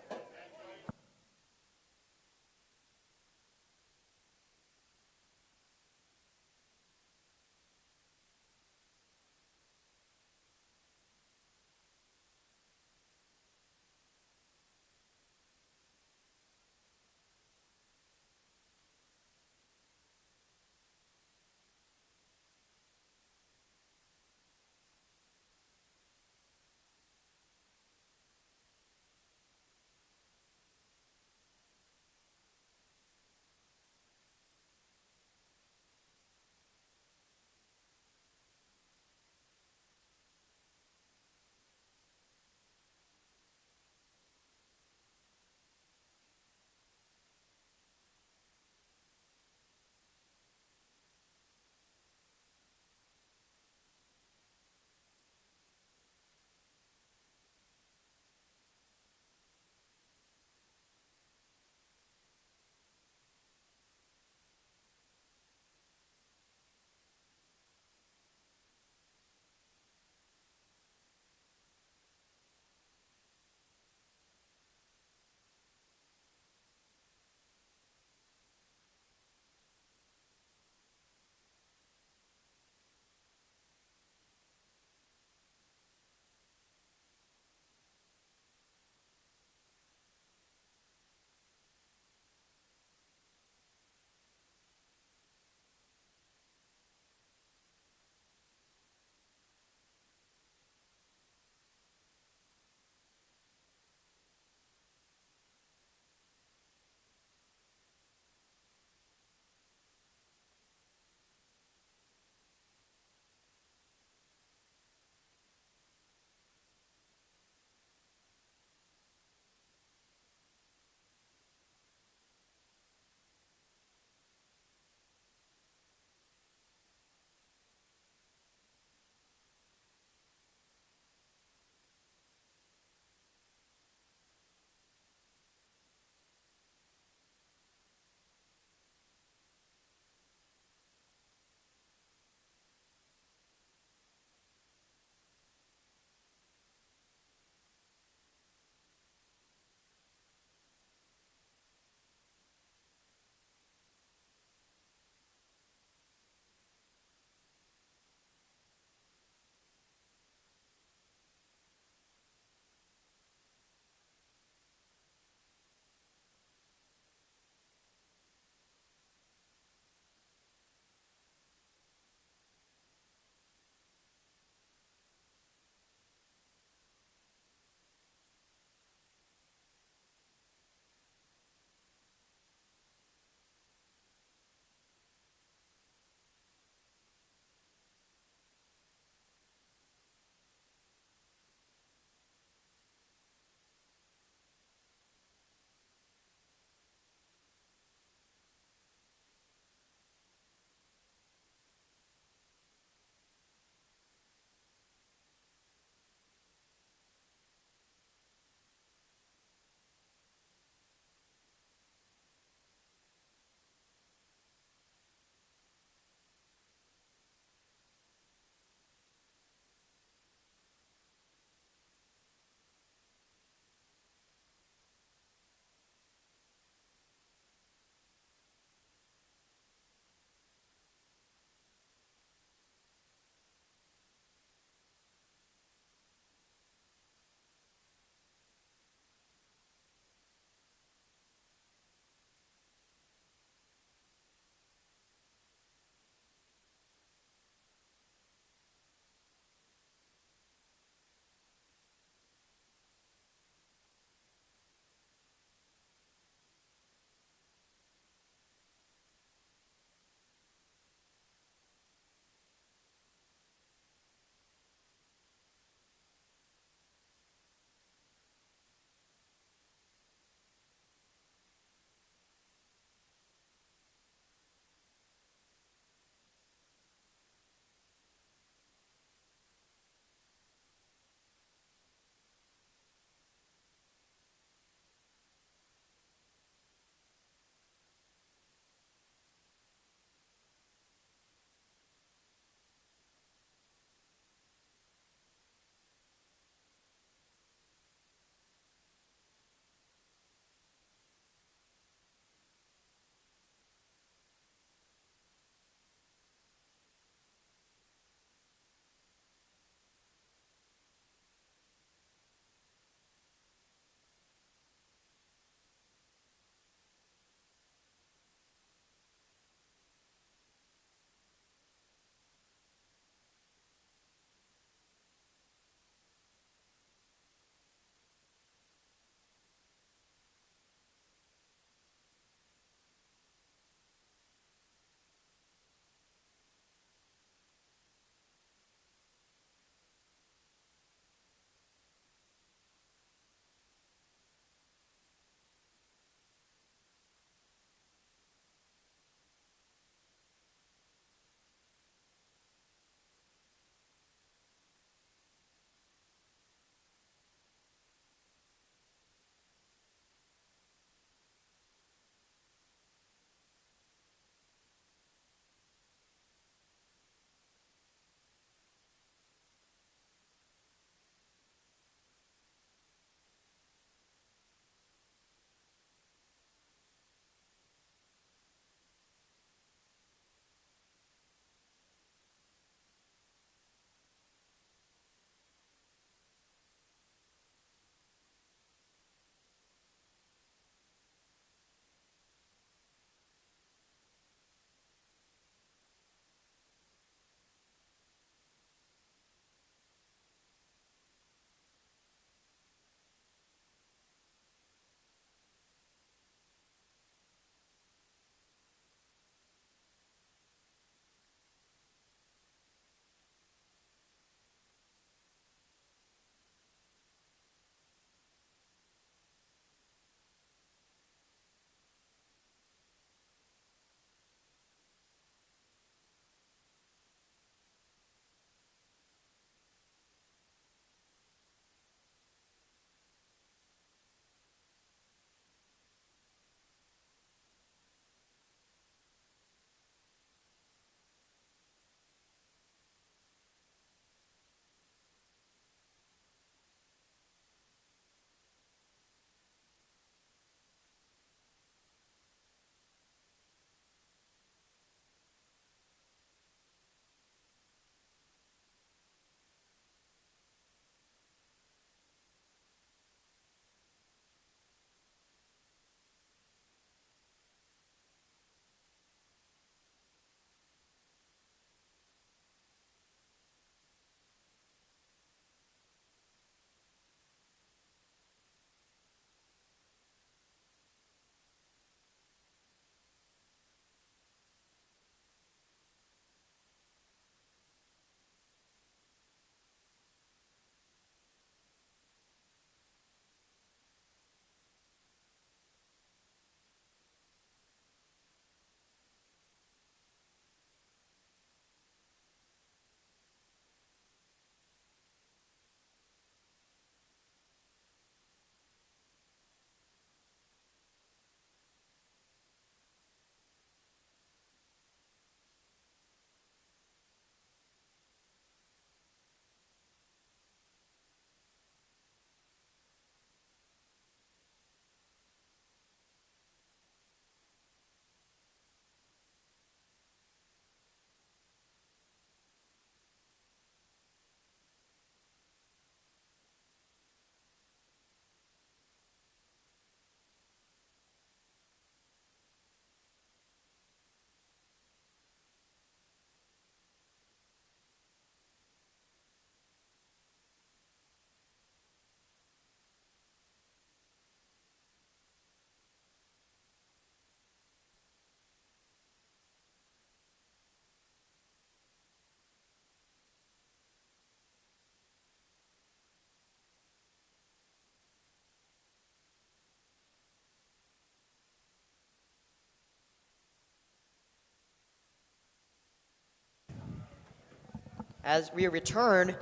As we return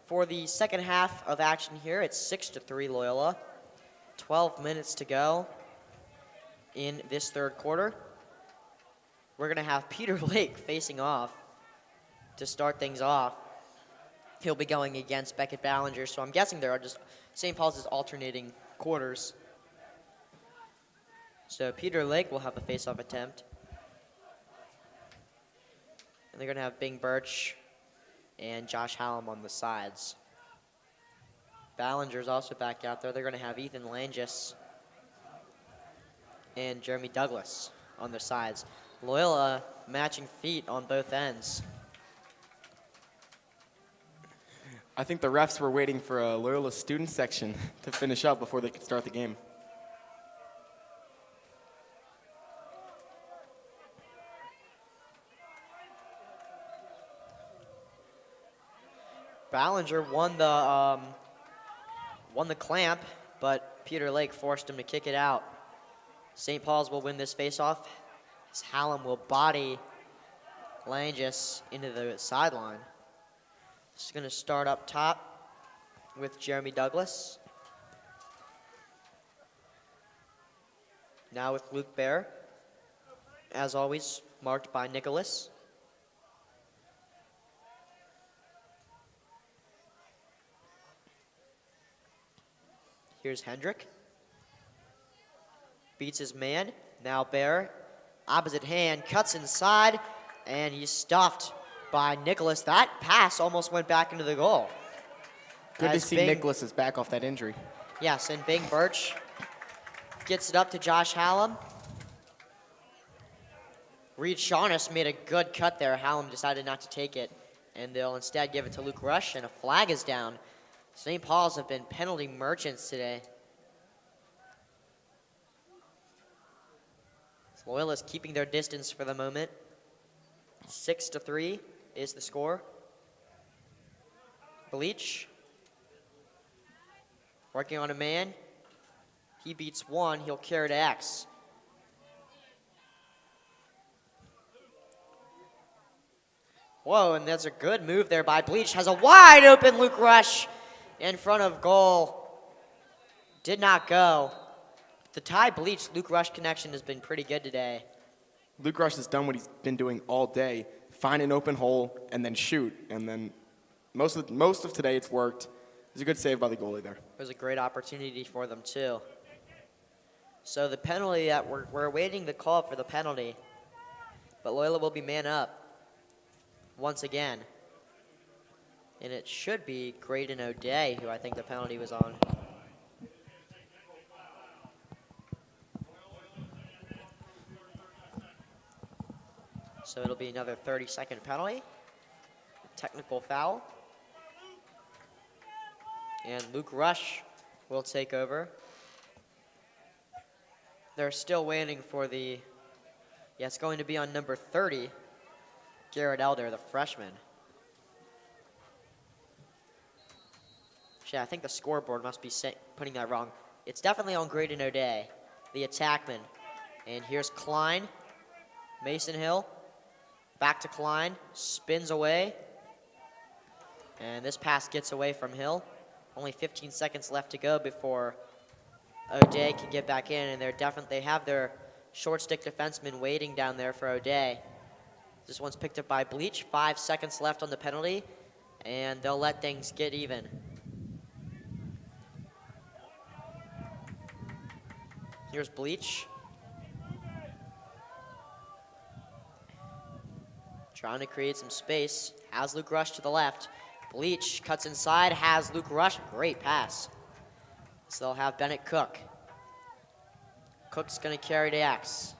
for the second half of action here, it's 6-3 Loyola. 12 minutes to go in this third quarter. We're going to have Peter Lake facing off to start things off. He'll be going against Beckett Ballinger, so I'm guessing there are just St. Paul's is alternating quarters. So Peter Lake will have a face-off attempt. And they're going to have Bing Birch and Josh Hallam on the sides. Ballinger's also back out there. They're going to have Ethan Langis and Jeremy Douglas on their sides. Loyola matching feet on both ends. I think the refs were waiting for a Loyola student section to finish up before they could start the game. Ballinger won the clamp, but Peter Lake forced him to kick it out. St. Paul's will win this faceoff as Hallam will body Langis into the sideline. It's going to start up top with Jeremy Douglas. Now with Luke Bear, as always, marked by Nicholas. Here's Hendrick. Beats his man. Now Bear, opposite hand, cuts inside, and he's stuffed by Nicholas. That pass almost went back into the goal. Good to see Nicholas is back off that injury. Yes, and Bing Birch gets it up to Josh Hallam. Reed Shaughness made a good cut there. Hallam decided not to take it, and they'll instead give it to Luke Rush, and a flag is down. St. Paul's have been penalty merchants today. Loyola's keeping their distance for the moment. 6-3 is the score. Bleach working on a man. He beats one. He'll carry to X. Whoa, and that's a good move there by Bleach. Has a wide open Luke Rush in front of goal. Did not go. The Ty Bleach Luke Rush connection has been pretty good today. Luke Rush has done what he's been doing all day. Find an open hole and then shoot. And then most of today it's worked. It was a good save by the goalie there. It was a great opportunity for them too. So the penalty that we're awaiting the call for the penalty. But Loyola will be man up once again. And it should be Graydon O'Day, who I think the penalty was on. So it'll be another 30-second penalty. Technical foul. And Luke Rush will take over. They're still waiting for the, yeah, it's going to be on number 30, Garrett Elder, the freshman. Actually, I think the scoreboard must be putting that wrong. It's definitely on Graydon O'Day, the attackman. And here's Klein, Mason Hill. Back to Klein, spins away. And this pass gets away from Hill. Only 15 seconds left to go before O'Day can get back in, and they have their short stick defenseman waiting down there for O'Day. This one's picked up by Bleach. 5 seconds left on the penalty, and they'll let things get even. Here's Bleach. Trying to create some space. Has Luke Rush to the left. Bleach cuts inside, has Luke Rush. Great pass. So they'll have Bennett Cook. Cook's going to carry to X.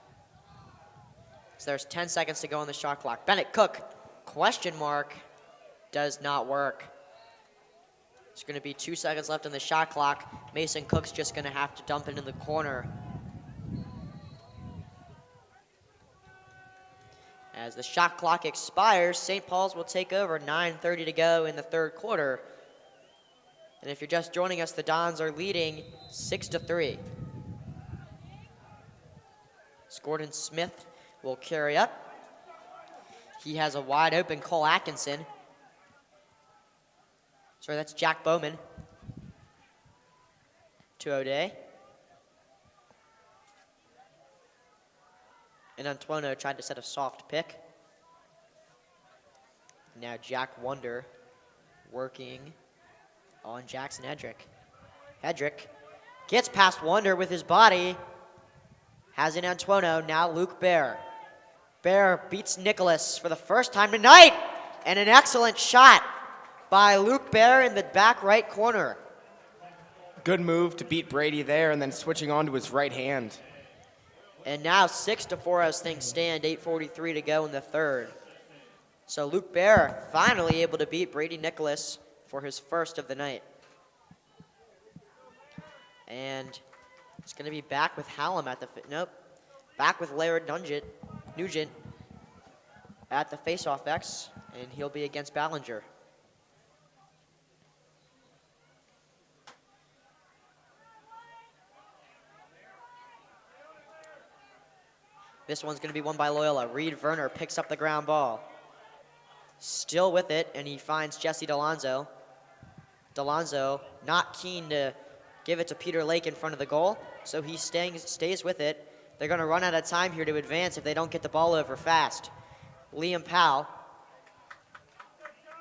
So there's 10 seconds to go on the shot clock. Bennett Cook, question mark, does not work. There's going to be 2 seconds left on the shot clock. Mason Cook's just going to have to dump it in the corner. As the shot clock expires, St. Paul's will take over. 9:30 to go in the third quarter. And if you're just joining us, the Dons are leading 6-3. Gordon Smith will carry up. He has a wide open Cole Atkinson. Sorry, that's Jack Bowman to O'Day. And Antuono tried to set a soft pick. Now Jack Wonder working on Jackson Hedrick. Hedrick gets past Wonder with his body. Has it Antuono, now Luke Bear. Bear beats Nicholas for the first time tonight. And an excellent shot by Luke Bear in the back right corner. Good move to beat Brady there and then switching on to his right hand. And now 6-4 as things stand, 8:43 to go in the third. So Luke Bear finally able to beat Brady Nicholas for his first of the night. And it's going to be back with Hallam at the, back with Laird Nugent at the faceoff X, and he'll be against Ballinger. This one's going to be won by Loyola. Reed Werner picks up the ground ball. Still with it, and he finds Jesse DeLonzo. DeLonzo not keen to give it to Peter Lake in front of the goal, so he stays with it. They're going to run out of time here to advance if they don't get the ball over fast. Liam Powell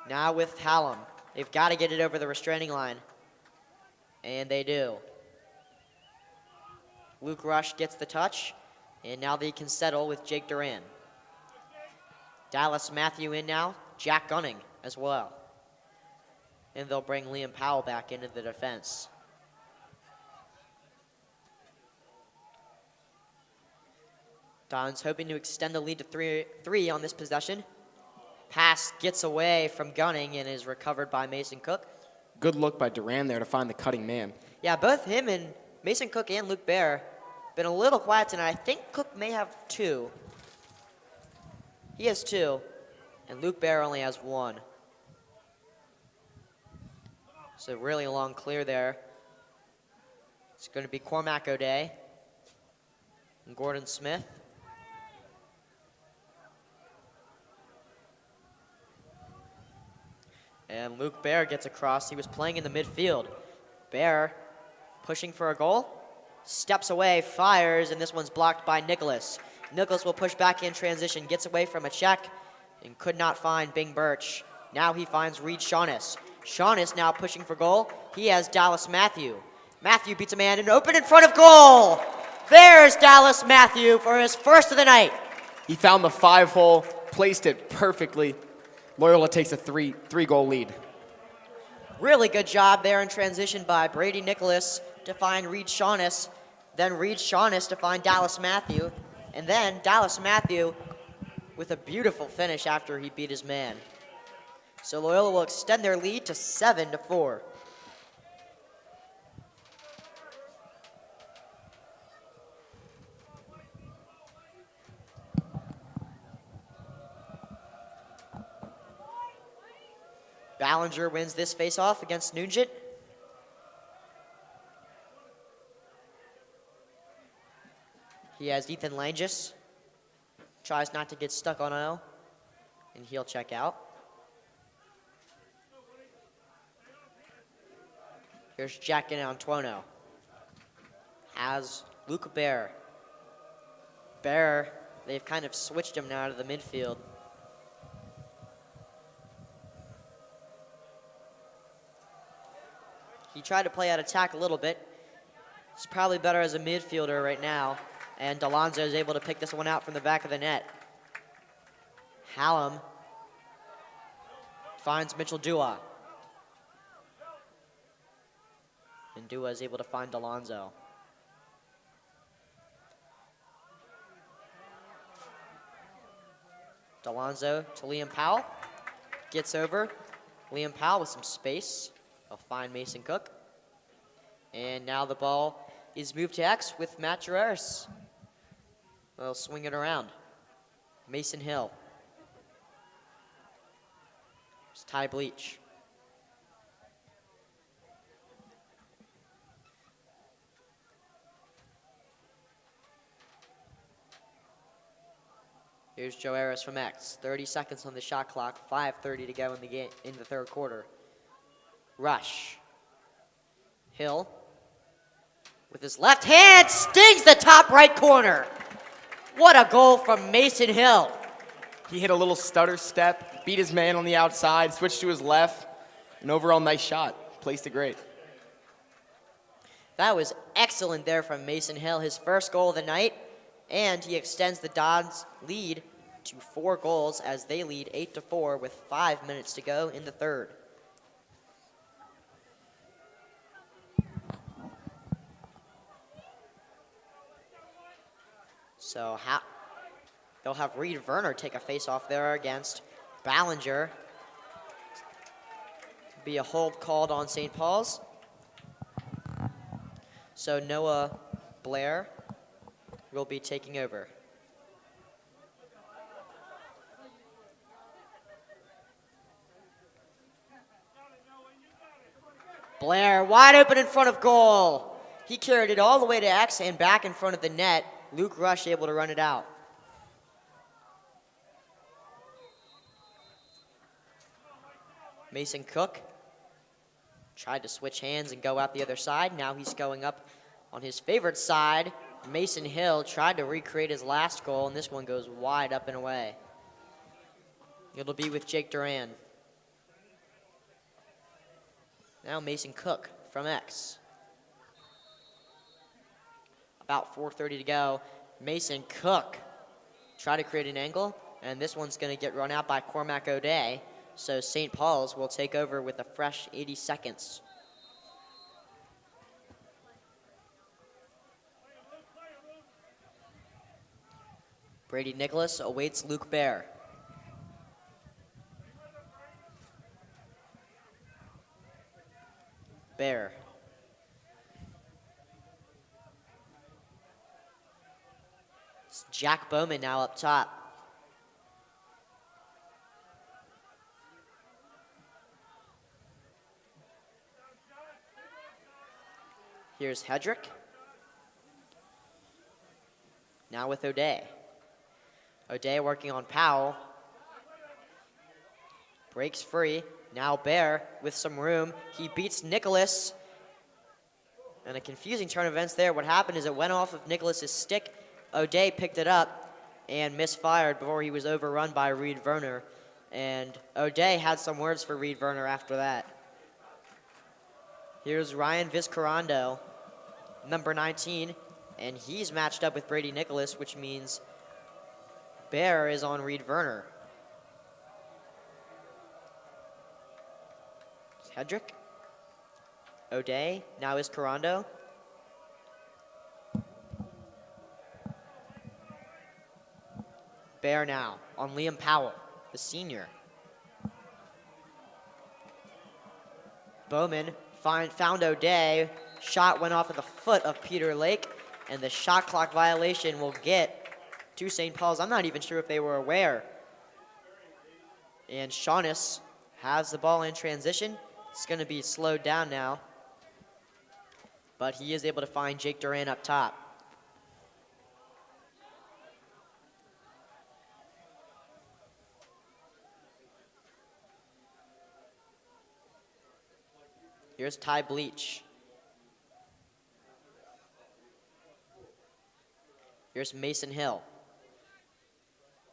now with Hallam. They've got to get it over the restraining line, and they do. Luke Rush gets the touch. And now they can settle with Jake Duran. Dallas Matthew in now, Jack Gunning as well. And they'll bring Liam Powell back into the defense. Don's hoping to extend the lead to 3 on this possession. Pass gets away from Gunning and is recovered by Mason Cook. Good look by Duran there to find the cutting man. Yeah, both him and Mason Cook and Luke Bear been a little quiet tonight. I think Cook may have 2. He has 2, and Luke Bear only has 1. So really long clear there. It's going to be Cormac O'Day and Gordon Smith. And Luke Bear gets across. He was playing in the midfield. Bear pushing for a goal. Steps away, fires, and this one's blocked by Nicholas. Nicholas will push back in transition, gets away from a check, and could not find Bing Birch. Now he finds Reed Shaunis. Shaunis now pushing for goal. He has Dallas Matthew. Matthew beats a man and open in front of goal. There's Dallas Matthew for his first of the night. He found the 5-hole, placed it perfectly. Loyola takes a 3-goal lead. Really good job there in transition by Brady Nicholas to find Reed Shaunis, then Reed Shaunis to find Dallas Matthew, and then Dallas Matthew with a beautiful finish after he beat his man. So Loyola will extend their lead to 7-4. Ballinger wins this face-off against Nugent. He has Ethan Langis. Tries not to get stuck on O, and he'll check out. Here's Jack and Antuono. Has Luke Bear. Bear, they've kind of switched him now to the midfield. He tried to play out attack a little bit. He's probably better as a midfielder right now. And DeLonzo is able to pick this one out from the back of the net. Hallam finds Mitchell Dua. And Dua is able to find DeLonzo. DeLonzo to Liam Powell. Gets over. Liam Powell with some space. He'll find Mason Cook. And now the ball is moved to X with Matt Jureris. They'll swing it around. Mason Hill. It's Ty Bleach. Here's Joe Harris from X. 30 seconds on the shot clock. 5:30 to go in the game in the third quarter. Rush. Hill, with his left hand, stings the top right corner. What a goal from Mason Hill. He hit a little stutter step, beat his man on the outside, switched to his left. An overall nice shot. Placed it great. That was excellent there from Mason Hill, his first goal of the night, and he extends the Dons' lead to 4 goals as they lead 8-4 with 5 minutes to go in the third. So they'll have Reed Werner take a face-off there against Ballinger. Be a hold called on St. Paul's. So Noah Blair will be taking over. Blair wide open in front of goal. He carried it all the way to X and back in front of the net. Luke Rush able to run it out. Mason Cook tried to switch hands and go out the other side. Now he's going up on his favorite side. Mason Hill tried to recreate his last goal, and this one goes wide up and away. It'll be with Jake Duran. Now Mason Cook from X. About 4:30 to go. Mason Cook try to create an angle, and this one's going to get run out by Cormac O'Day. So St. Paul's will take over with a fresh 80 seconds. Brady Nicholas awaits Luke Bear. Bear. It's Jack Bowman now up top. Here's Hedrick. Now with O'Day. O'Day working on Powell. Breaks free. Now Bear with some room. He beats Nicholas. And a confusing turn of events there. What happened is it went off of Nicholas's stick. O'Day picked it up and misfired before he was overrun by Reed Werner. And O'Day had some words for Reed Werner after that. Here's Ryan Vizcarrondo, number 19, and he's matched up with Brady Nicholas, which means Bear is on Reed Werner. Hedrick, O'Day, now is Vizcarrondo. Bear now on Liam Powell, the senior. Bowman found O'Day. Shot went off at the foot of Peter Lake, and the shot clock violation will get to St. Paul's. I'm not even sure if they were aware. And Shaughness has the ball in transition. It's going to be slowed down now, but he is able to find Jake Duran up top. Here's Ty Bleach. Here's Mason Hill.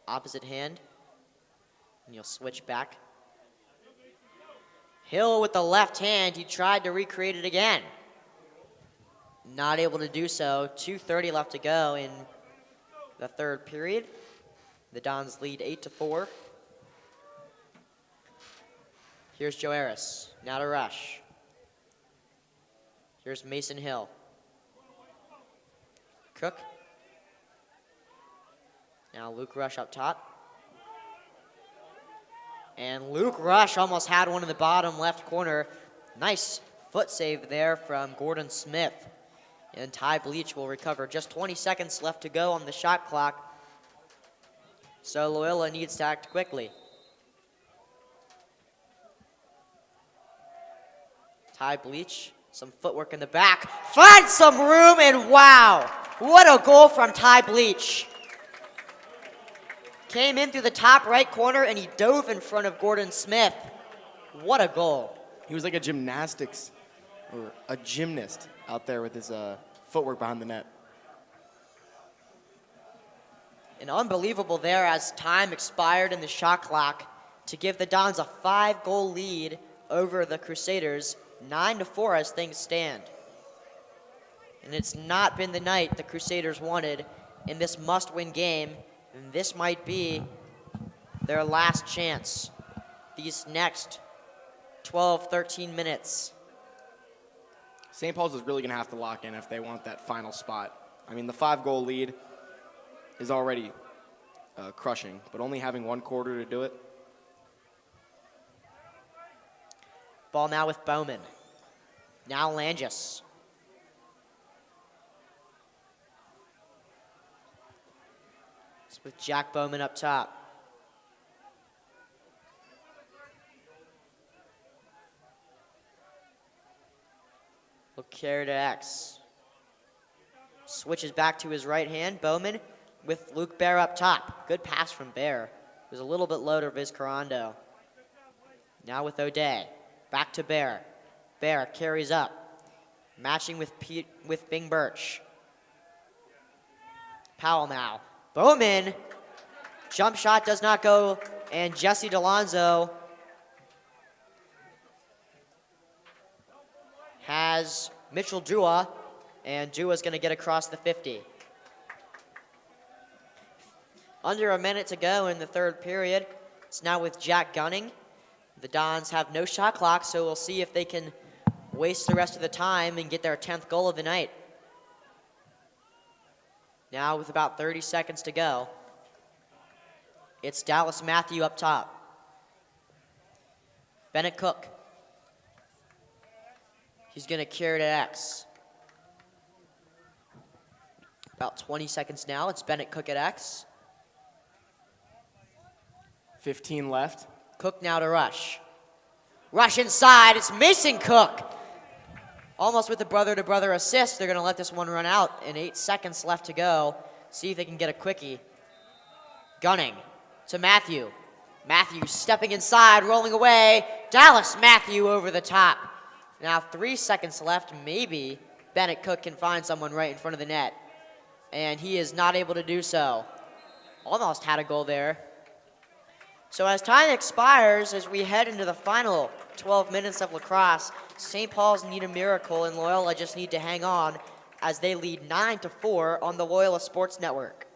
Opposite hand. And you'll switch back. Hill with the left hand. He tried to recreate it again. Not able to do so. 2:30 left to go in the third period. The Dons lead 8-4. Here's Joe Harris. Now to Rush. Here's Mason Hill. Cook. Now Luke Rush up top. And Luke Rush almost had one in the bottom left corner. Nice foot save there from Gordon Smith. And Ty Bleach will recover. Just 20 seconds left to go on the shot clock. So Loyola needs to act quickly. Ty Bleach. Some footwork in the back. Finds some room, and wow! What a goal from Ty Bleach. Came in through the top right corner, and he dove in front of Gordon Smith. What a goal. He was like a gymnastics or a gymnast out there with his footwork behind the net. And unbelievable there as time expired in the shot clock to give the Dons a 5-goal lead over the Crusaders, 9-4 as things stand. And it's not been the night the Crusaders wanted in this must-win game, and this might be their last chance. These next 12, 13 minutes. St. Paul's is really going to have to lock in if they want that final spot. I mean, the 5-goal lead is already crushing, but only having one quarter to do it. Ball now with Bowman. Now Langis. It's with Jack Bowman up top. Will carry to X. Switches back to his right hand. Bowman with Luke Bear up top. Good pass from Bear. It was a little bit low to Vizcarrondo. Now with O'Day. Back to Bear. Bear carries up. Matching with Bing Birch. Powell now. Bowman. Jump shot does not go. And Jesse DeLonzo has Mitchell Dua, and Dua's going to get across the 50. Under a minute to go in the third period. It's now with Jack Gunning. The Dons have no shot clock, so we'll see if they can waste the rest of the time and get their 10th goal of the night. Now with about 30 seconds to go, it's Dallas Matthew up top. Bennett Cook. He's going to carry to X. About 20 seconds now. It's Bennett Cook at X. 15 left. Cook now to Rush. Rush inside. It's Mason Cook. Almost with the brother-to-brother assist. They're going to let this one run out. And 8 seconds left to go. See if they can get a quickie. Gunning to Matthew. Matthew stepping inside, rolling away. Dallas Matthew over the top. Now 3 seconds left. Maybe Bennett Cook can find someone right in front of the net. And he is not able to do so. Almost had a goal there. So as time expires, as we head into the final 12 minutes of lacrosse, St. Paul's need a miracle and Loyola just need to hang on as they lead 9-4 on the Loyola Sports Network.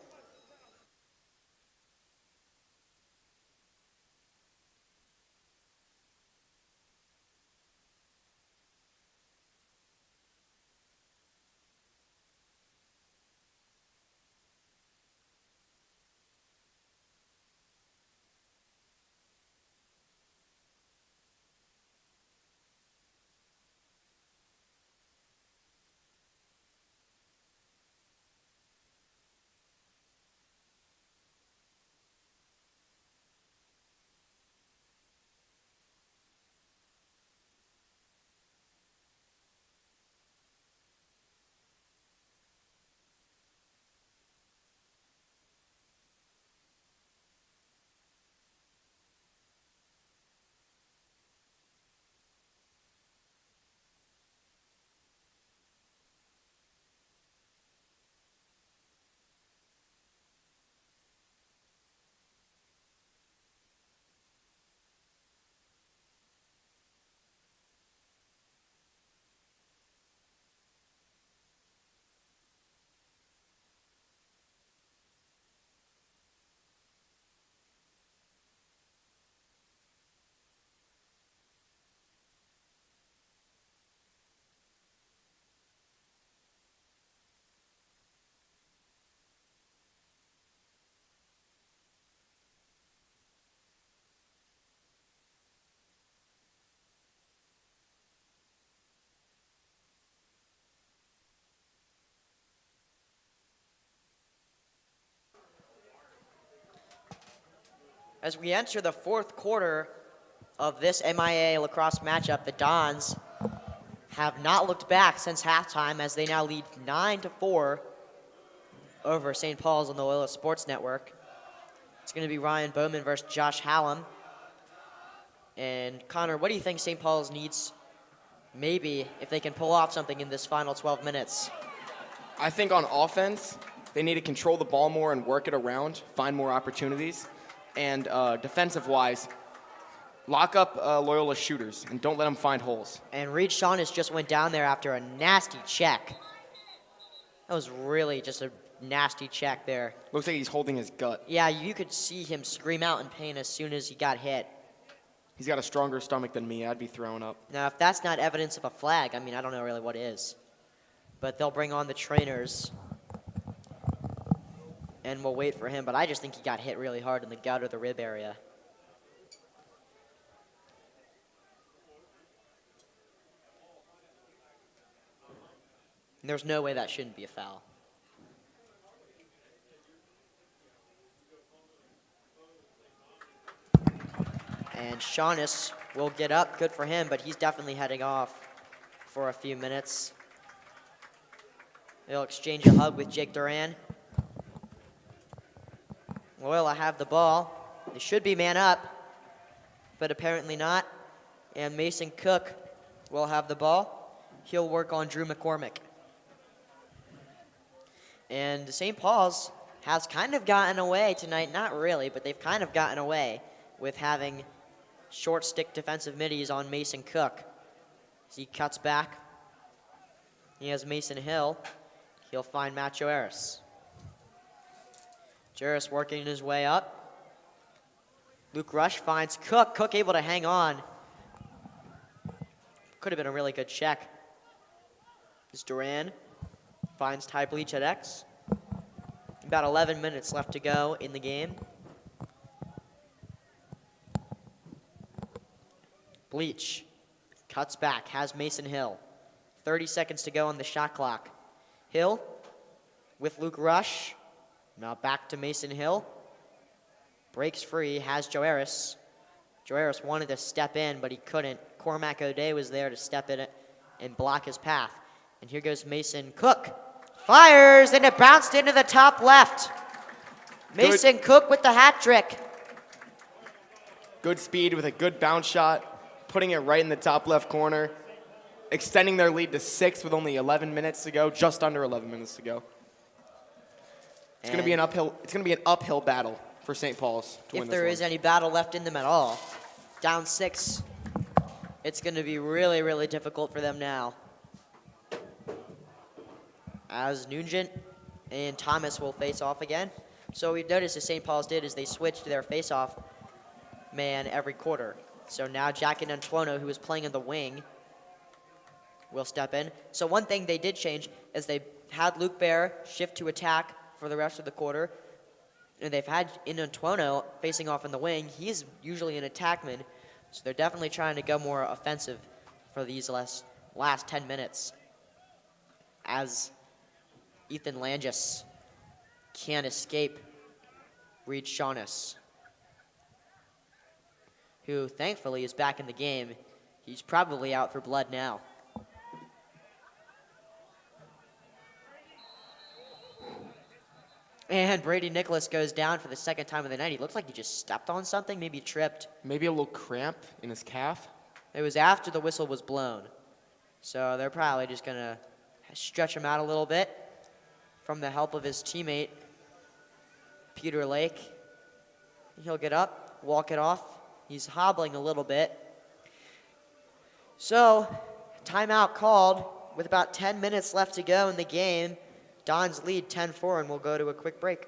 As we enter the fourth quarter of this MIA lacrosse matchup, the Dons have not looked back since halftime as they now lead 9-4 over St. Paul's on the Loyola Sports Network. It's going to be Ryan Bowman versus Josh Hallam. And Connor, what do you think St. Paul's needs, maybe, if they can pull off something in this final 12 minutes? I think on offense, they need to control the ball more and work it around, find more opportunities. And defensive-wise, lock up Loyola shooters and don't let them find holes. And Reed Shaughness just went down there after a nasty check. That was really just a nasty check there. Looks like he's holding his gut. Yeah, you could see him scream out in pain as soon as he got hit. He's got a stronger stomach than me. I'd be throwing up. Now, if that's not evidence of a flag, I mean, I don't know really what is. But they'll bring on the trainers, and we'll wait for him. But I just think he got hit really hard in the gut or the rib area. And there's no way that shouldn't be a foul. And Shaughness will get up. Good for him, but he's definitely heading off for a few minutes. They'll exchange a hug with Jake Duran. Loyola have the ball. They should be man up, but apparently not. And Mason Cook will have the ball. He'll work on Drew McCormick. And St. Paul's has kind of gotten away tonight. Not really, but they've kind of gotten away with having short stick defensive middies on Mason Cook. As he cuts back, he has Mason Hill. He'll find Matt Joaris. Joaris working his way up. Luke Rush finds Cook. Cook able to hang on. Could have been a really good check. As Duran finds Ty Bleach at X. About 11 minutes left to go in the game. Bleach cuts back, has Mason Hill. 30 seconds to go on the shot clock. Hill with Luke Rush. Now back to Mason Hill. Breaks free, has Joaris. Joaris wanted to step in, but he couldn't. Cormac O'Day was there to step in it and block his path. And here goes Mason Cook. Fires, and it bounced into the top left. Mason Cook with the hat trick. Good speed with a good bounce shot, putting it right in the top left corner, extending their lead to 6 with only 11 minutes to go, just under 11 minutes to go. It's going to be an uphill. It's going to be an uphill battle for St. Paul's to win If this there one. is any battle left in them at all. Down 6. It's going to be really, really difficult for them now. As Nugent and Thomas will face off again. So we've noticed as St. Paul's did is they switched their face-off man every quarter. So now Jack and Antuono, who is playing in the wing, will step in. So one thing they did change is they had Luke Bear shift to attack for the rest of the quarter. And they've had Antuono facing off in the wing. He's usually an attackman. So they're definitely trying to go more offensive for these last 10 minutes. As Ethan Langis can't escape Reed Shaughness, who thankfully is back in the game. He's probably out for blood now. And Brady Nicholas goes down for the second time of the night. He looks like he just stepped on something, maybe tripped. Maybe a little cramp in his calf. It was after the whistle was blown. So they're probably just going to stretch him out a little bit from the help of his teammate, Peter Lake. He'll get up, walk it off. He's hobbling a little bit. So, timeout called with about 10 minutes left to go in the game. Don's lead 10-4, and we'll go to a quick break.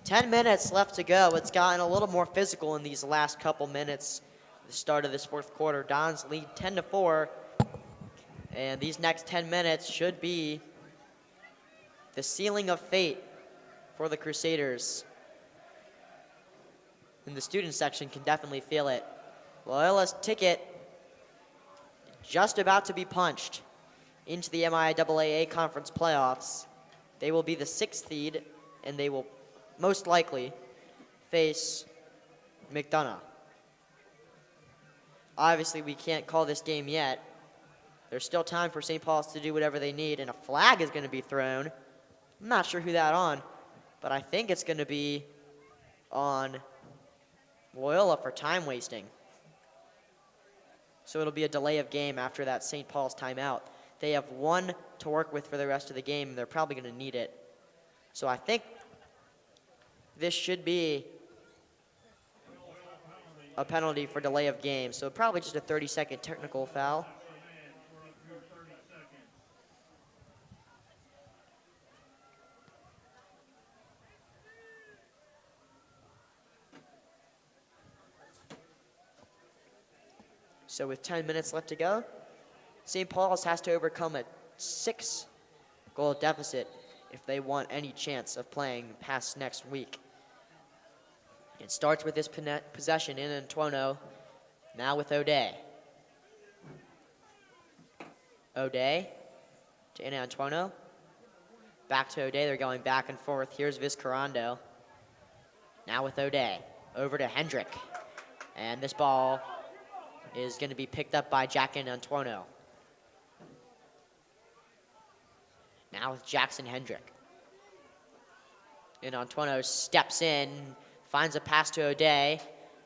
10 minutes left to go. It's gotten a little more physical in these last couple minutes. The start of this fourth quarter. Dons lead 10-4. And these next 10 minutes should be the sealing of fate for the Crusaders. And the student section can definitely feel it. Loyola's ticket just about to be punched into the MIAA conference playoffs. They will be the 6th seed, and they will most likely face McDonough. Obviously, we can't call this game yet. There's still time for St. Paul's to do whatever they need, and a flag is going to be thrown. I'm not sure who that on, but I think it's going to be on Loyola for time wasting. So it'll be a delay of game after that St. Paul's timeout. They have 1 to work with for the rest of the game, and they're probably going to need it. So I think this should be a penalty for delay of game. So probably just a 30-second technical foul. So with 10 minutes left to go, St. Paul's has to overcome a 6-goal deficit if they want any chance of playing past next week. It starts with this possession in Antuono, now with O'Day. O'Day to Antuono, back to O'Day. They're going back and forth. Here's Vizcarrondo, now with O'Day, over to Hendrick. And this ball is going to be picked up by Jack Antuono. Now with Jackson Hendrick. And Antuono steps in, finds a pass to O'Day.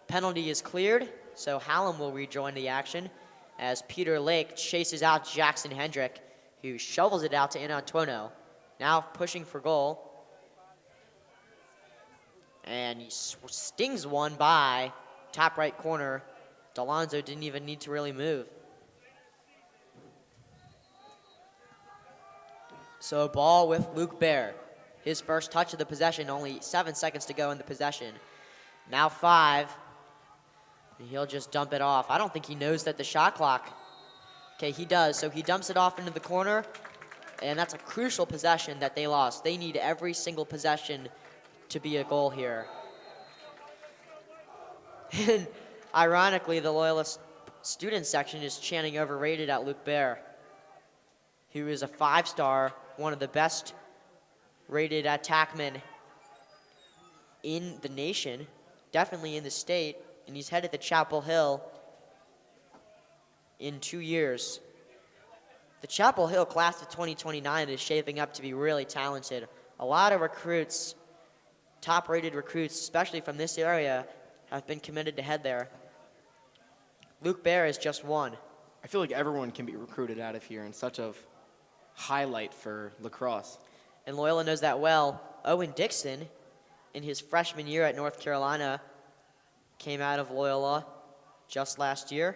Penalty is cleared, so Hallam will rejoin the action as Peter Lake chases out Jackson Hendrick, who shovels it out to Antuono. Now pushing for goal. And he stings one by top right corner. D'Alonzo didn't even need to really move. So a ball with Luke Bear. His first touch of the possession, only 7 seconds to go in the possession. Now 5. And he'll just dump it off. I don't think he knows that the shot clock. Okay, he does. So he dumps it off into the corner. And that's a crucial possession that they lost. They need every single possession to be a goal here. And ironically, the Loyola student section is chanting overrated at Luke Bear, who is a 5-star, one of the best rated attackmen in the nation, definitely in the state, and he's headed to Chapel Hill in 2 years. The Chapel Hill class of 2029 is shaping up to be really talented. A lot of recruits, top-rated recruits, especially from this area, have been committed to head there. Luke Bear is just one. I feel like everyone can be recruited out of here, and such a highlight for lacrosse. And Loyola knows that well. Owen Dixon, in his freshman year at North Carolina, came out of Loyola just last year,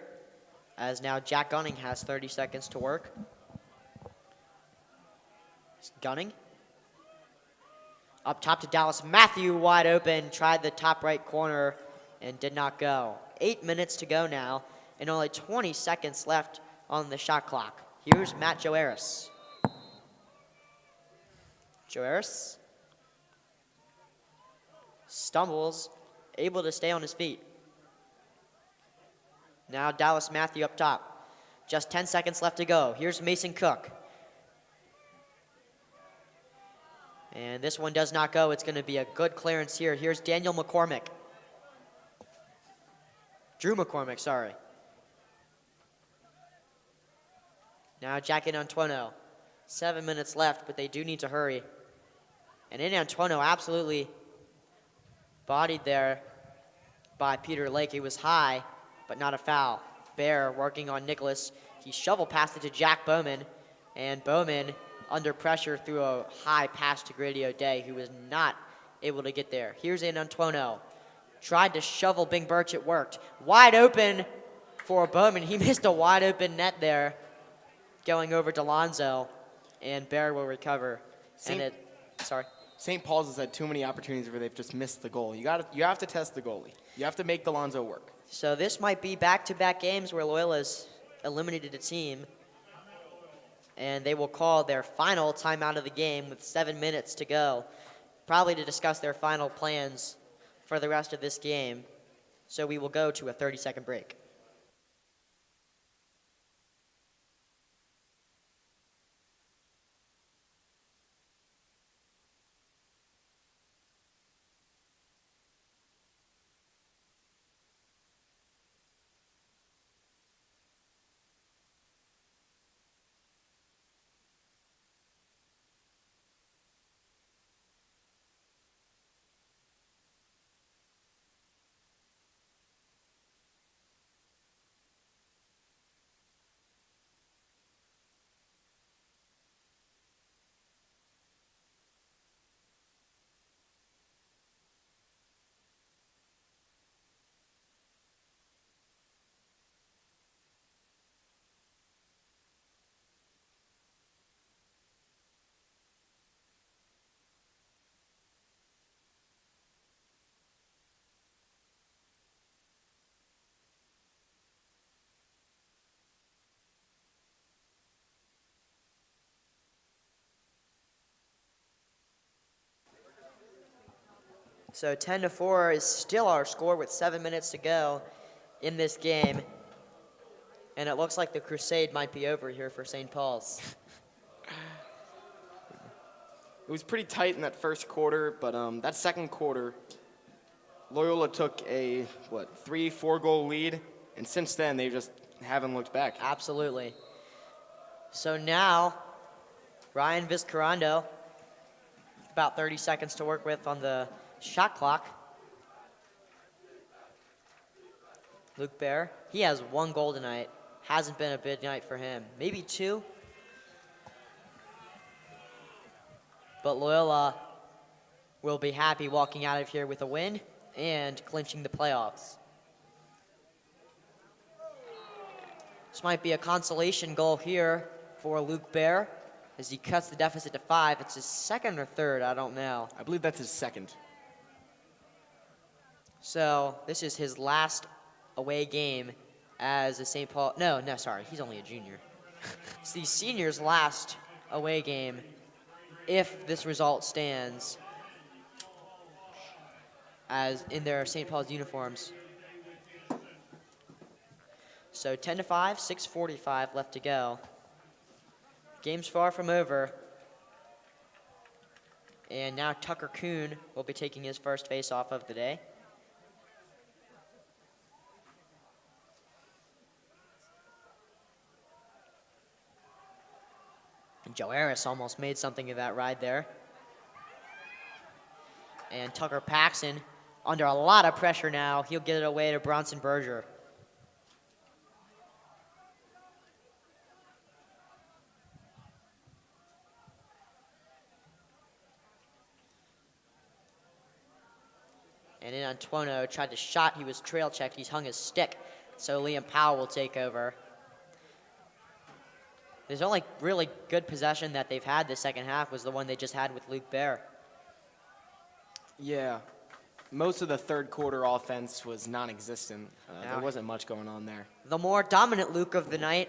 as now Jack Gunning has 30 seconds to work. Gunning. Up top to Dallas Matthew, wide open, tried the top right corner and did not go. 8 minutes to go now, and only 20 seconds left on the shot clock. Here's Matt Joaris. Joaris stumbles, able to stay on his feet. Now Dallas Matthew up top. Just 10 seconds left to go. Here's Mason Cook. And this one does not go. It's going to be a good clearance here. Here's Daniel McCormick. Drew McCormick, sorry. Now Jack Antuono. 7 minutes left, but they do need to hurry. And Antuono absolutely bodied there by Peter Lake. It was high, but not a foul. Bear working on Nicholas. He shovel passed it to Jack Bowman, and Bowman under pressure threw a high pass to Grady O'Day, who was not able to get there. Here's Antuono. Tried to shovel Bing Birch, it worked. Wide open for Bowman. He missed a wide open net there, going over D'Alonzo, and Bear will recover. Sorry. St. Paul's has had too many opportunities where they've just missed the goal. You have to test the goalie. You have to make Delonzo work. So this might be back-to-back games where Loyola's eliminated a team, and they will call their final timeout of the game with 7 minutes to go, probably to discuss their final plans for the rest of this game. So we will go to a 30-second break. So 10-4 is still our score with 7 minutes to go in this game. And it looks like the crusade might be over here for St. Paul's. It was pretty tight in that first quarter, but that second quarter, Loyola took a, 3-4 goal lead, and since then they just haven't looked back. Absolutely. So now, Ryan Vizcarrondo, about 30 seconds to work with on the shot clock. Luke Bear, he has 1 goal tonight. Hasn't been a big night for him. Maybe 2. But Loyola will be happy walking out of here with a win and clinching the playoffs. This might be a consolation goal here for Luke Bear as he cuts the deficit to 5. It's his second or third, I don't know. I believe that's his second. So this is his last away game as a St. Paul. No, sorry, he's only a junior. It's the senior's last away game if this result stands as in their St. Paul's uniforms. So 10-5, 6:45 left to go. Game's far from over. And now Tucker Kuhn will be taking his first face-off of the day. Joe Harris almost made something of that ride there. And Tucker Paxson under a lot of pressure now. He'll get it away to Bronson Berger. And in Antuono tried to shot. He was trail checked. He's hung his stick. So Liam Powell will take over. There's only really good possession that they've had this second half was the one they just had with Luke Bear. Yeah. Most of the third quarter offense was non-existent. There wasn't much going on there. The more dominant Luke of the night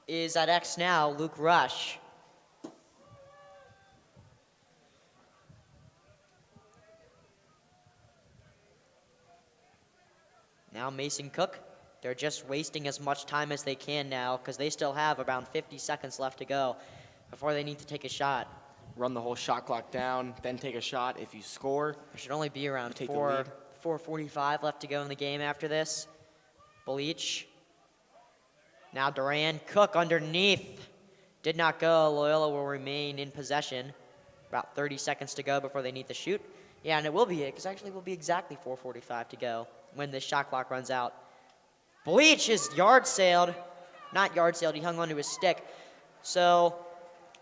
is at X now, Luke Rush. Now Mason Cook. They're just wasting as much time as they can now because they still have around 50 seconds left to go before they need to take a shot. Run the whole shot clock down, then take a shot. If you score, There should only be around take the lead. 4:45 left to go in the game after this. Bleach. Now Duran. Cook underneath. Did not go. Loyola will remain in possession. About 30 seconds to go before they need to shoot. Yeah, and it will be it because actually it will be exactly 4:45 to go when this shot clock runs out. Bleach is yard sailed. Not yard sailed, he hung onto his stick. So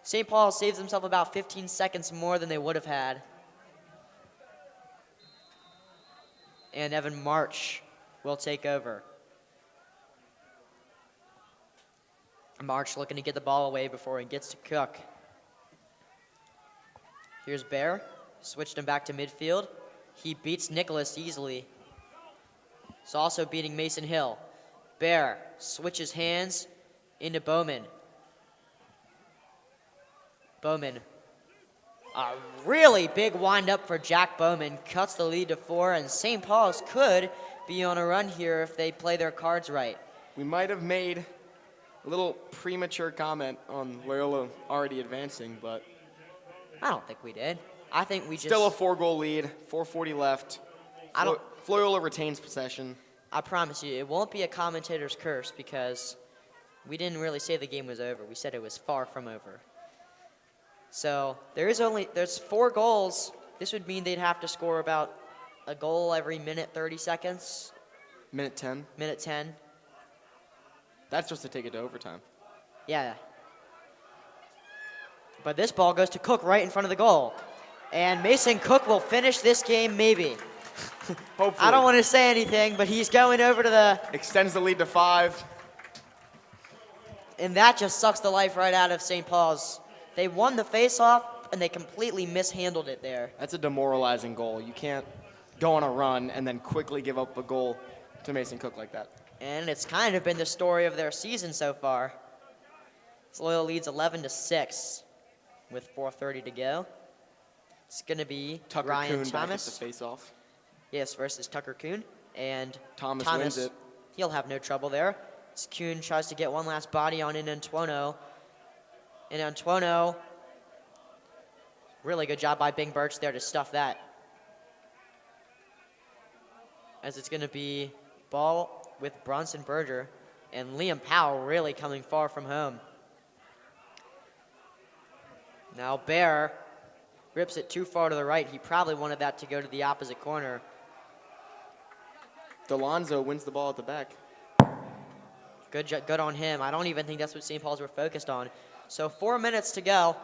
St. Paul saves himself about 15 seconds more than they would have had. And Evan March will take over. March looking to get the ball away before he gets to Cook. Here's Bear. Switched him back to midfield. He beats Nicholas easily. He's also beating Mason Hill. Bear switches hands into Bowman. Bowman. A really big wind-up for Jack Bowman. Cuts the lead to 4, and St. Paul's could be on a run here if they play their cards right. We might have made a little premature comment on Loyola already advancing, but I don't think we did. I think we just... still a 4-goal lead, 4:40 left. Loyola retains possession. I promise you, it won't be a commentator's curse because we didn't really say the game was over. We said it was far from over. So there's 4 goals. This would mean they'd have to score about a goal every minute, 30 seconds. Minute 10. Minute 10. That's supposed to take it to overtime. Yeah. But this ball goes to Cook right in front of the goal. And Mason Cook will finish this game maybe. Hopefully. I don't want to say anything, but he's going over to the... Extends the lead to 5. And that just sucks the life right out of St. Paul's. They won the face-off, and they completely mishandled it there. That's a demoralizing goal. You can't go on a run and then quickly give up a goal to Mason Cook like that. And it's kind of been the story of their season so far. Loyola leads 11-6 with 4:30 to go. It's going to be Tucker Ryan Kuhn Thomas. back at the face-off. Yes, versus Tucker Kuhn. And Thomas wins it. He'll have no trouble there. As Kuhn tries to get one last body on Antuono. And Antuono, really good job by Bing Birch there to stuff that. As it's going to be ball with Bronson Berger. And Liam Powell really coming far from home. Now Bear rips it too far to the right. He probably wanted that to go to the opposite corner. Delonzo wins the ball at the back. Good on him. I don't even think that's what St. Paul's were focused on. So 4 minutes to go.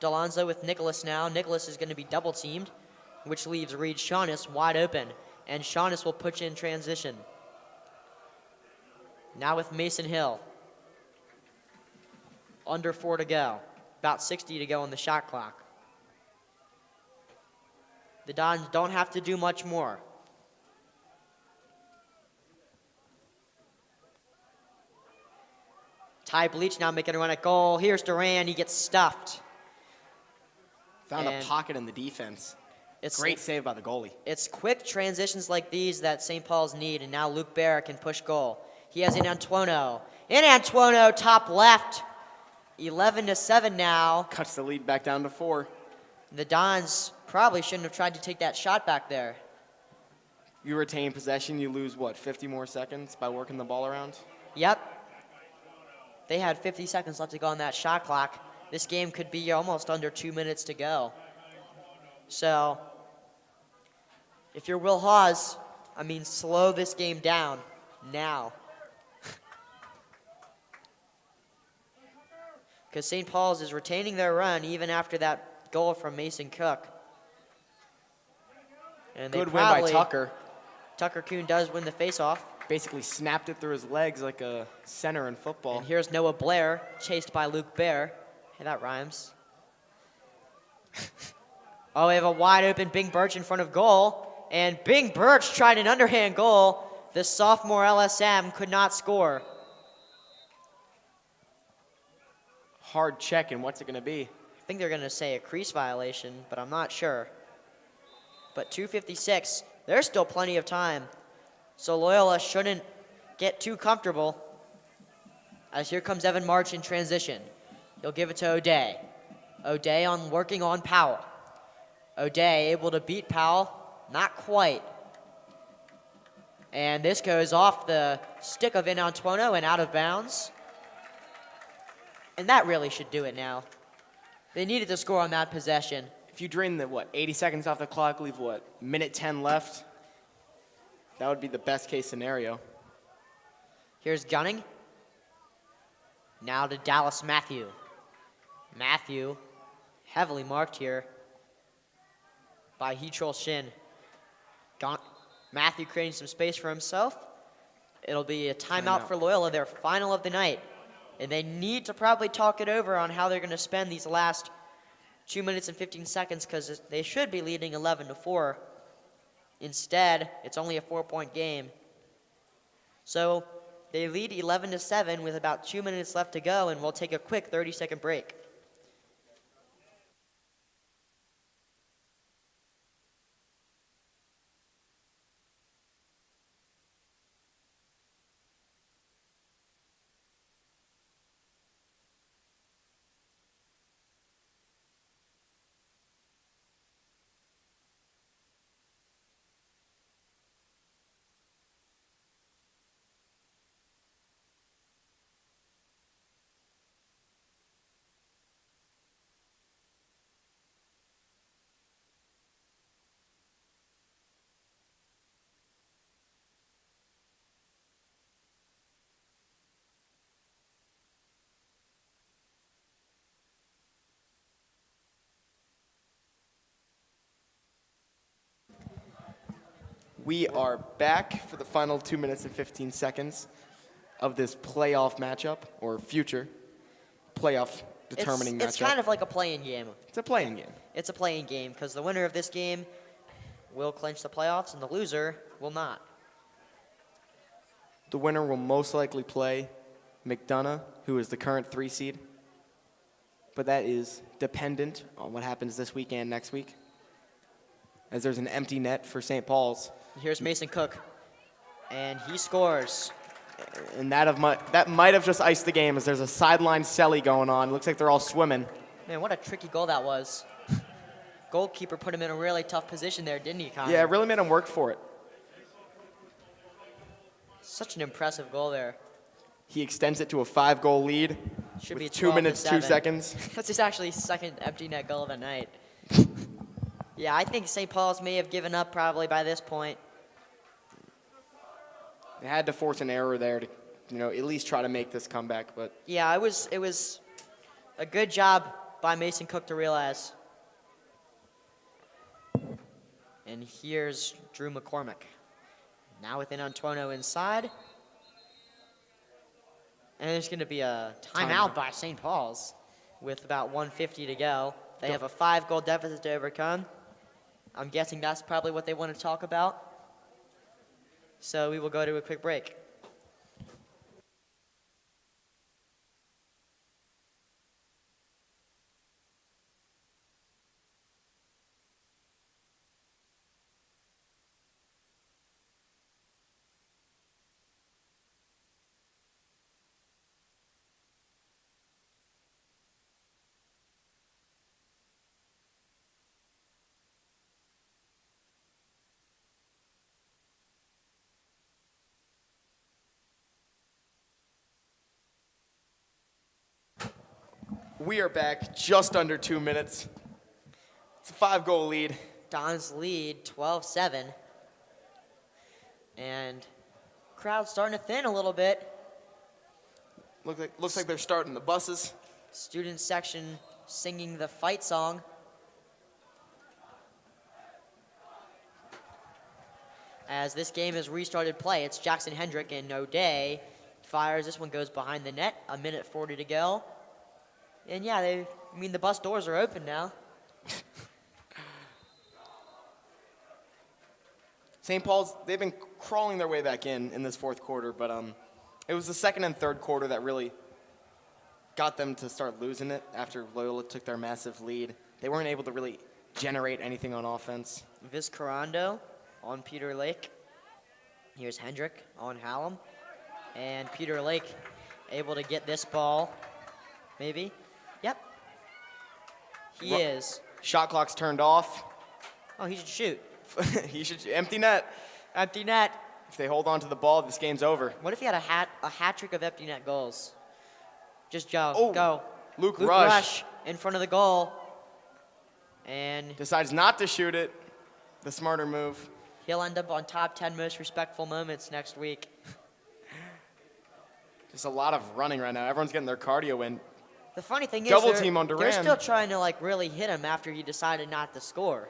Delonzo with Nicholas now. Nicholas is going to be double-teamed, which leaves Reed Shaughness wide open. And Shaughness will push in transition. Now with Mason Hill. Under 4 to go. About 60 to go on the shot clock. The Dons don't have to do much more. Ty Bleach now making a run at goal. Here's Duran. He gets stuffed. Found a pocket in the defense. Great save by the goalie. It's quick transitions like these that St. Paul's need, and now Luke Bear can push goal. He has Antuono. Antuono, top left. 11-7 now. Cuts the lead back down to 4. The Dons probably shouldn't have tried to take that shot back there. You retain possession, you lose, 50 more seconds by working the ball around? Yep. They had 50 seconds left to go on that shot clock. This game could be almost under 2 minutes to go. So, if you're Will Hawes, slow this game down now. Because St. Paul's is retaining their run even after that goal from Mason Cook. And Good win by Tucker. Tucker Kuhn does win the faceoff. Basically snapped it through his legs like a center in football. And here's Noah Blair, chased by Luke Bear. Hey, that rhymes. Oh, we have a wide open Bing Birch in front of goal. And Bing Birch tried an underhand goal. The sophomore LSM could not score. Hard check, and what's it going to be? I think they're going to say a crease violation, but I'm not sure. But 2:56, there's still plenty of time. So Loyola shouldn't get too comfortable. As here comes Evan March in transition. He'll give it to O'Day. O'Day working on Powell. O'Day able to beat Powell. Not quite. And this goes off the stick of Antuono and out of bounds. And that really should do it now. They needed to score on that possession. If you drain the, 80 seconds off the clock, leave minute 10 left? That would be the best case scenario. Here's Gunning. Now to Dallas Matthew. Matthew, heavily marked here by Hetrol Shin. Matthew creating some space for himself. It'll be a timeout for Loyola, their final of the night. And they need to probably talk it over on how they're going to spend these last 2 minutes and 15 seconds because they should be leading 11-4. Instead, it's only a 4-point game. So they lead 11-7 with about 2 minutes left to go, and we'll take a quick 30-second break. We are back for the final 2 minutes and 15 seconds of this playoff matchup, or future playoff determining matchup. It's kind of like a play-in game. It's a playing game. It's a play-in game because the winner of this game will clinch the playoffs and the loser will not. The winner will most likely play McDonough, who is the current 3 seed. But that is dependent on what happens this weekend, next week, as there's an empty net for St. Paul's. Here's Mason Cook, and he scores. And that might have just iced the game, as there's a sideline celly going on. Looks like they're all swimming. Man, what a tricky goal that was. Goalkeeper put him in a really tough position there, didn't he, Connor? Yeah, it really made him work for it. Such an impressive goal there. He extends it to a 5-goal lead Should with be 2 minutes, 2 12-7. seconds. That's his actually second empty net goal of the night. Yeah, I think St. Paul's may have given up probably by this point. They had to force an error there to, at least try to make this comeback. But Yeah, it was a good job by Mason Cook to realize. And here's Drew McCormick. Now with an Antonio inside. And there's going to be a timeout by St. Paul's with about 1:50 to go. They have a 5-goal deficit to overcome. I'm guessing that's probably what they want to talk about. So we will go to a quick break. we are back just under 2 minutes. It's a 5-goal lead. Don's lead, 12-7. And crowd's starting to thin a little bit. Looks like they're starting the buses. Student section singing the fight song. As this game has restarted play, it's Jackson Hendrick and O'Day fires. This one goes behind the net. 1:40 to go. And yeah, the bus doors are open now. St. Paul's, they've been crawling their way back in this fourth quarter, but it was the second and third quarter that really got them to start losing it after Loyola took their massive lead. They weren't able to really generate anything on offense. Vizcarrando on Peter Lake. Here's Hendrick on Hallam. And Peter Lake able to get this ball, maybe. Yep. He is. Shot clock's turned off. Oh, he should shoot. He should empty net. Empty net. If they hold on to the ball, this game's over. What if he had a hat trick of empty net goals? Just Joe. Oh, go. Luke Rush in front of the goal. And decides not to shoot it. The smarter move. He'll end up on top 10 most respectful moments next week. Just a lot of running right now. Everyone's getting their cardio in. The funny thing is, Double team on they're Duran. still trying to really hit him after he decided not to score.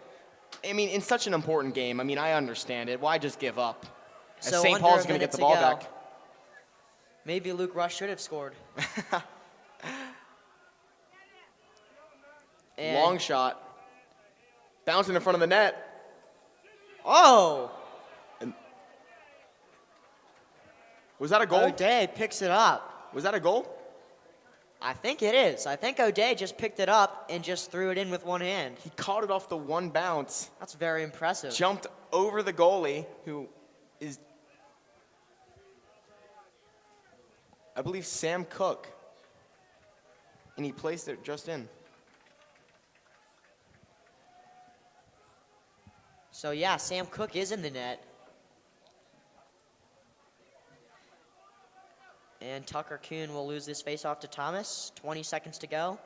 In such an important game, I understand it. Why just give up? As So St. under Paul's a going to minute get the to ball go. back. Maybe Luke Rush should have scored. And Long shot. Bouncing in front of the net. Oh! Was that a goal? O'Day picks it up. Was that a goal? I think it is. I think O'Day just picked it up and just threw it in with one hand. He caught it off the one bounce. That's very impressive. Jumped over the goalie, who is, I believe, Sam Cook. And he placed it just in. So yeah, Sam Cook is in the net. And Tucker Kuhn will lose this faceoff to Thomas. 20 seconds to go.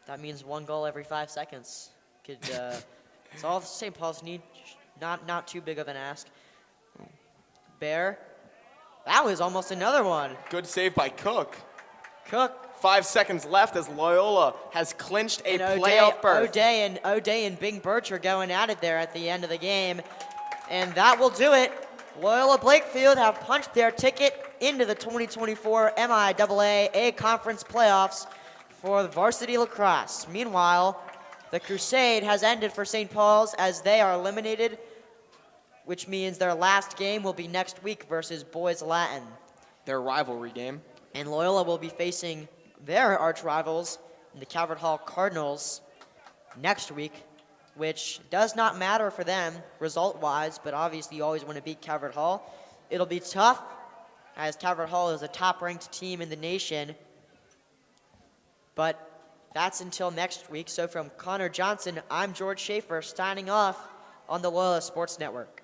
That means 1 goal every 5 seconds. It's all St. Paul's need. Not too big of an ask. Bear. That was almost another one. Good save by Cook. Cook. 5 seconds left as Loyola has clinched a And playoff berth. O'Day and Bing Birch are going at it there at the end of the game. And that will do it. Loyola Blakefield have punched their ticket into the 2024 MIAA A Conference playoffs for the Varsity Lacrosse. Meanwhile, the crusade has ended for St. Paul's as they are eliminated, which means their last game will be next week versus Boys Latin. Their rivalry game. And Loyola will be facing their arch rivals, the Calvert Hall Cardinals, next week, which does not matter for them result-wise, but obviously you always want to beat Calvert Hall. It'll be tough, as Calvert Hall is a top-ranked team in the nation, but that's until next week. So from Connor Johnson, I'm George Schaefer, signing off on the Loyola Sports Network.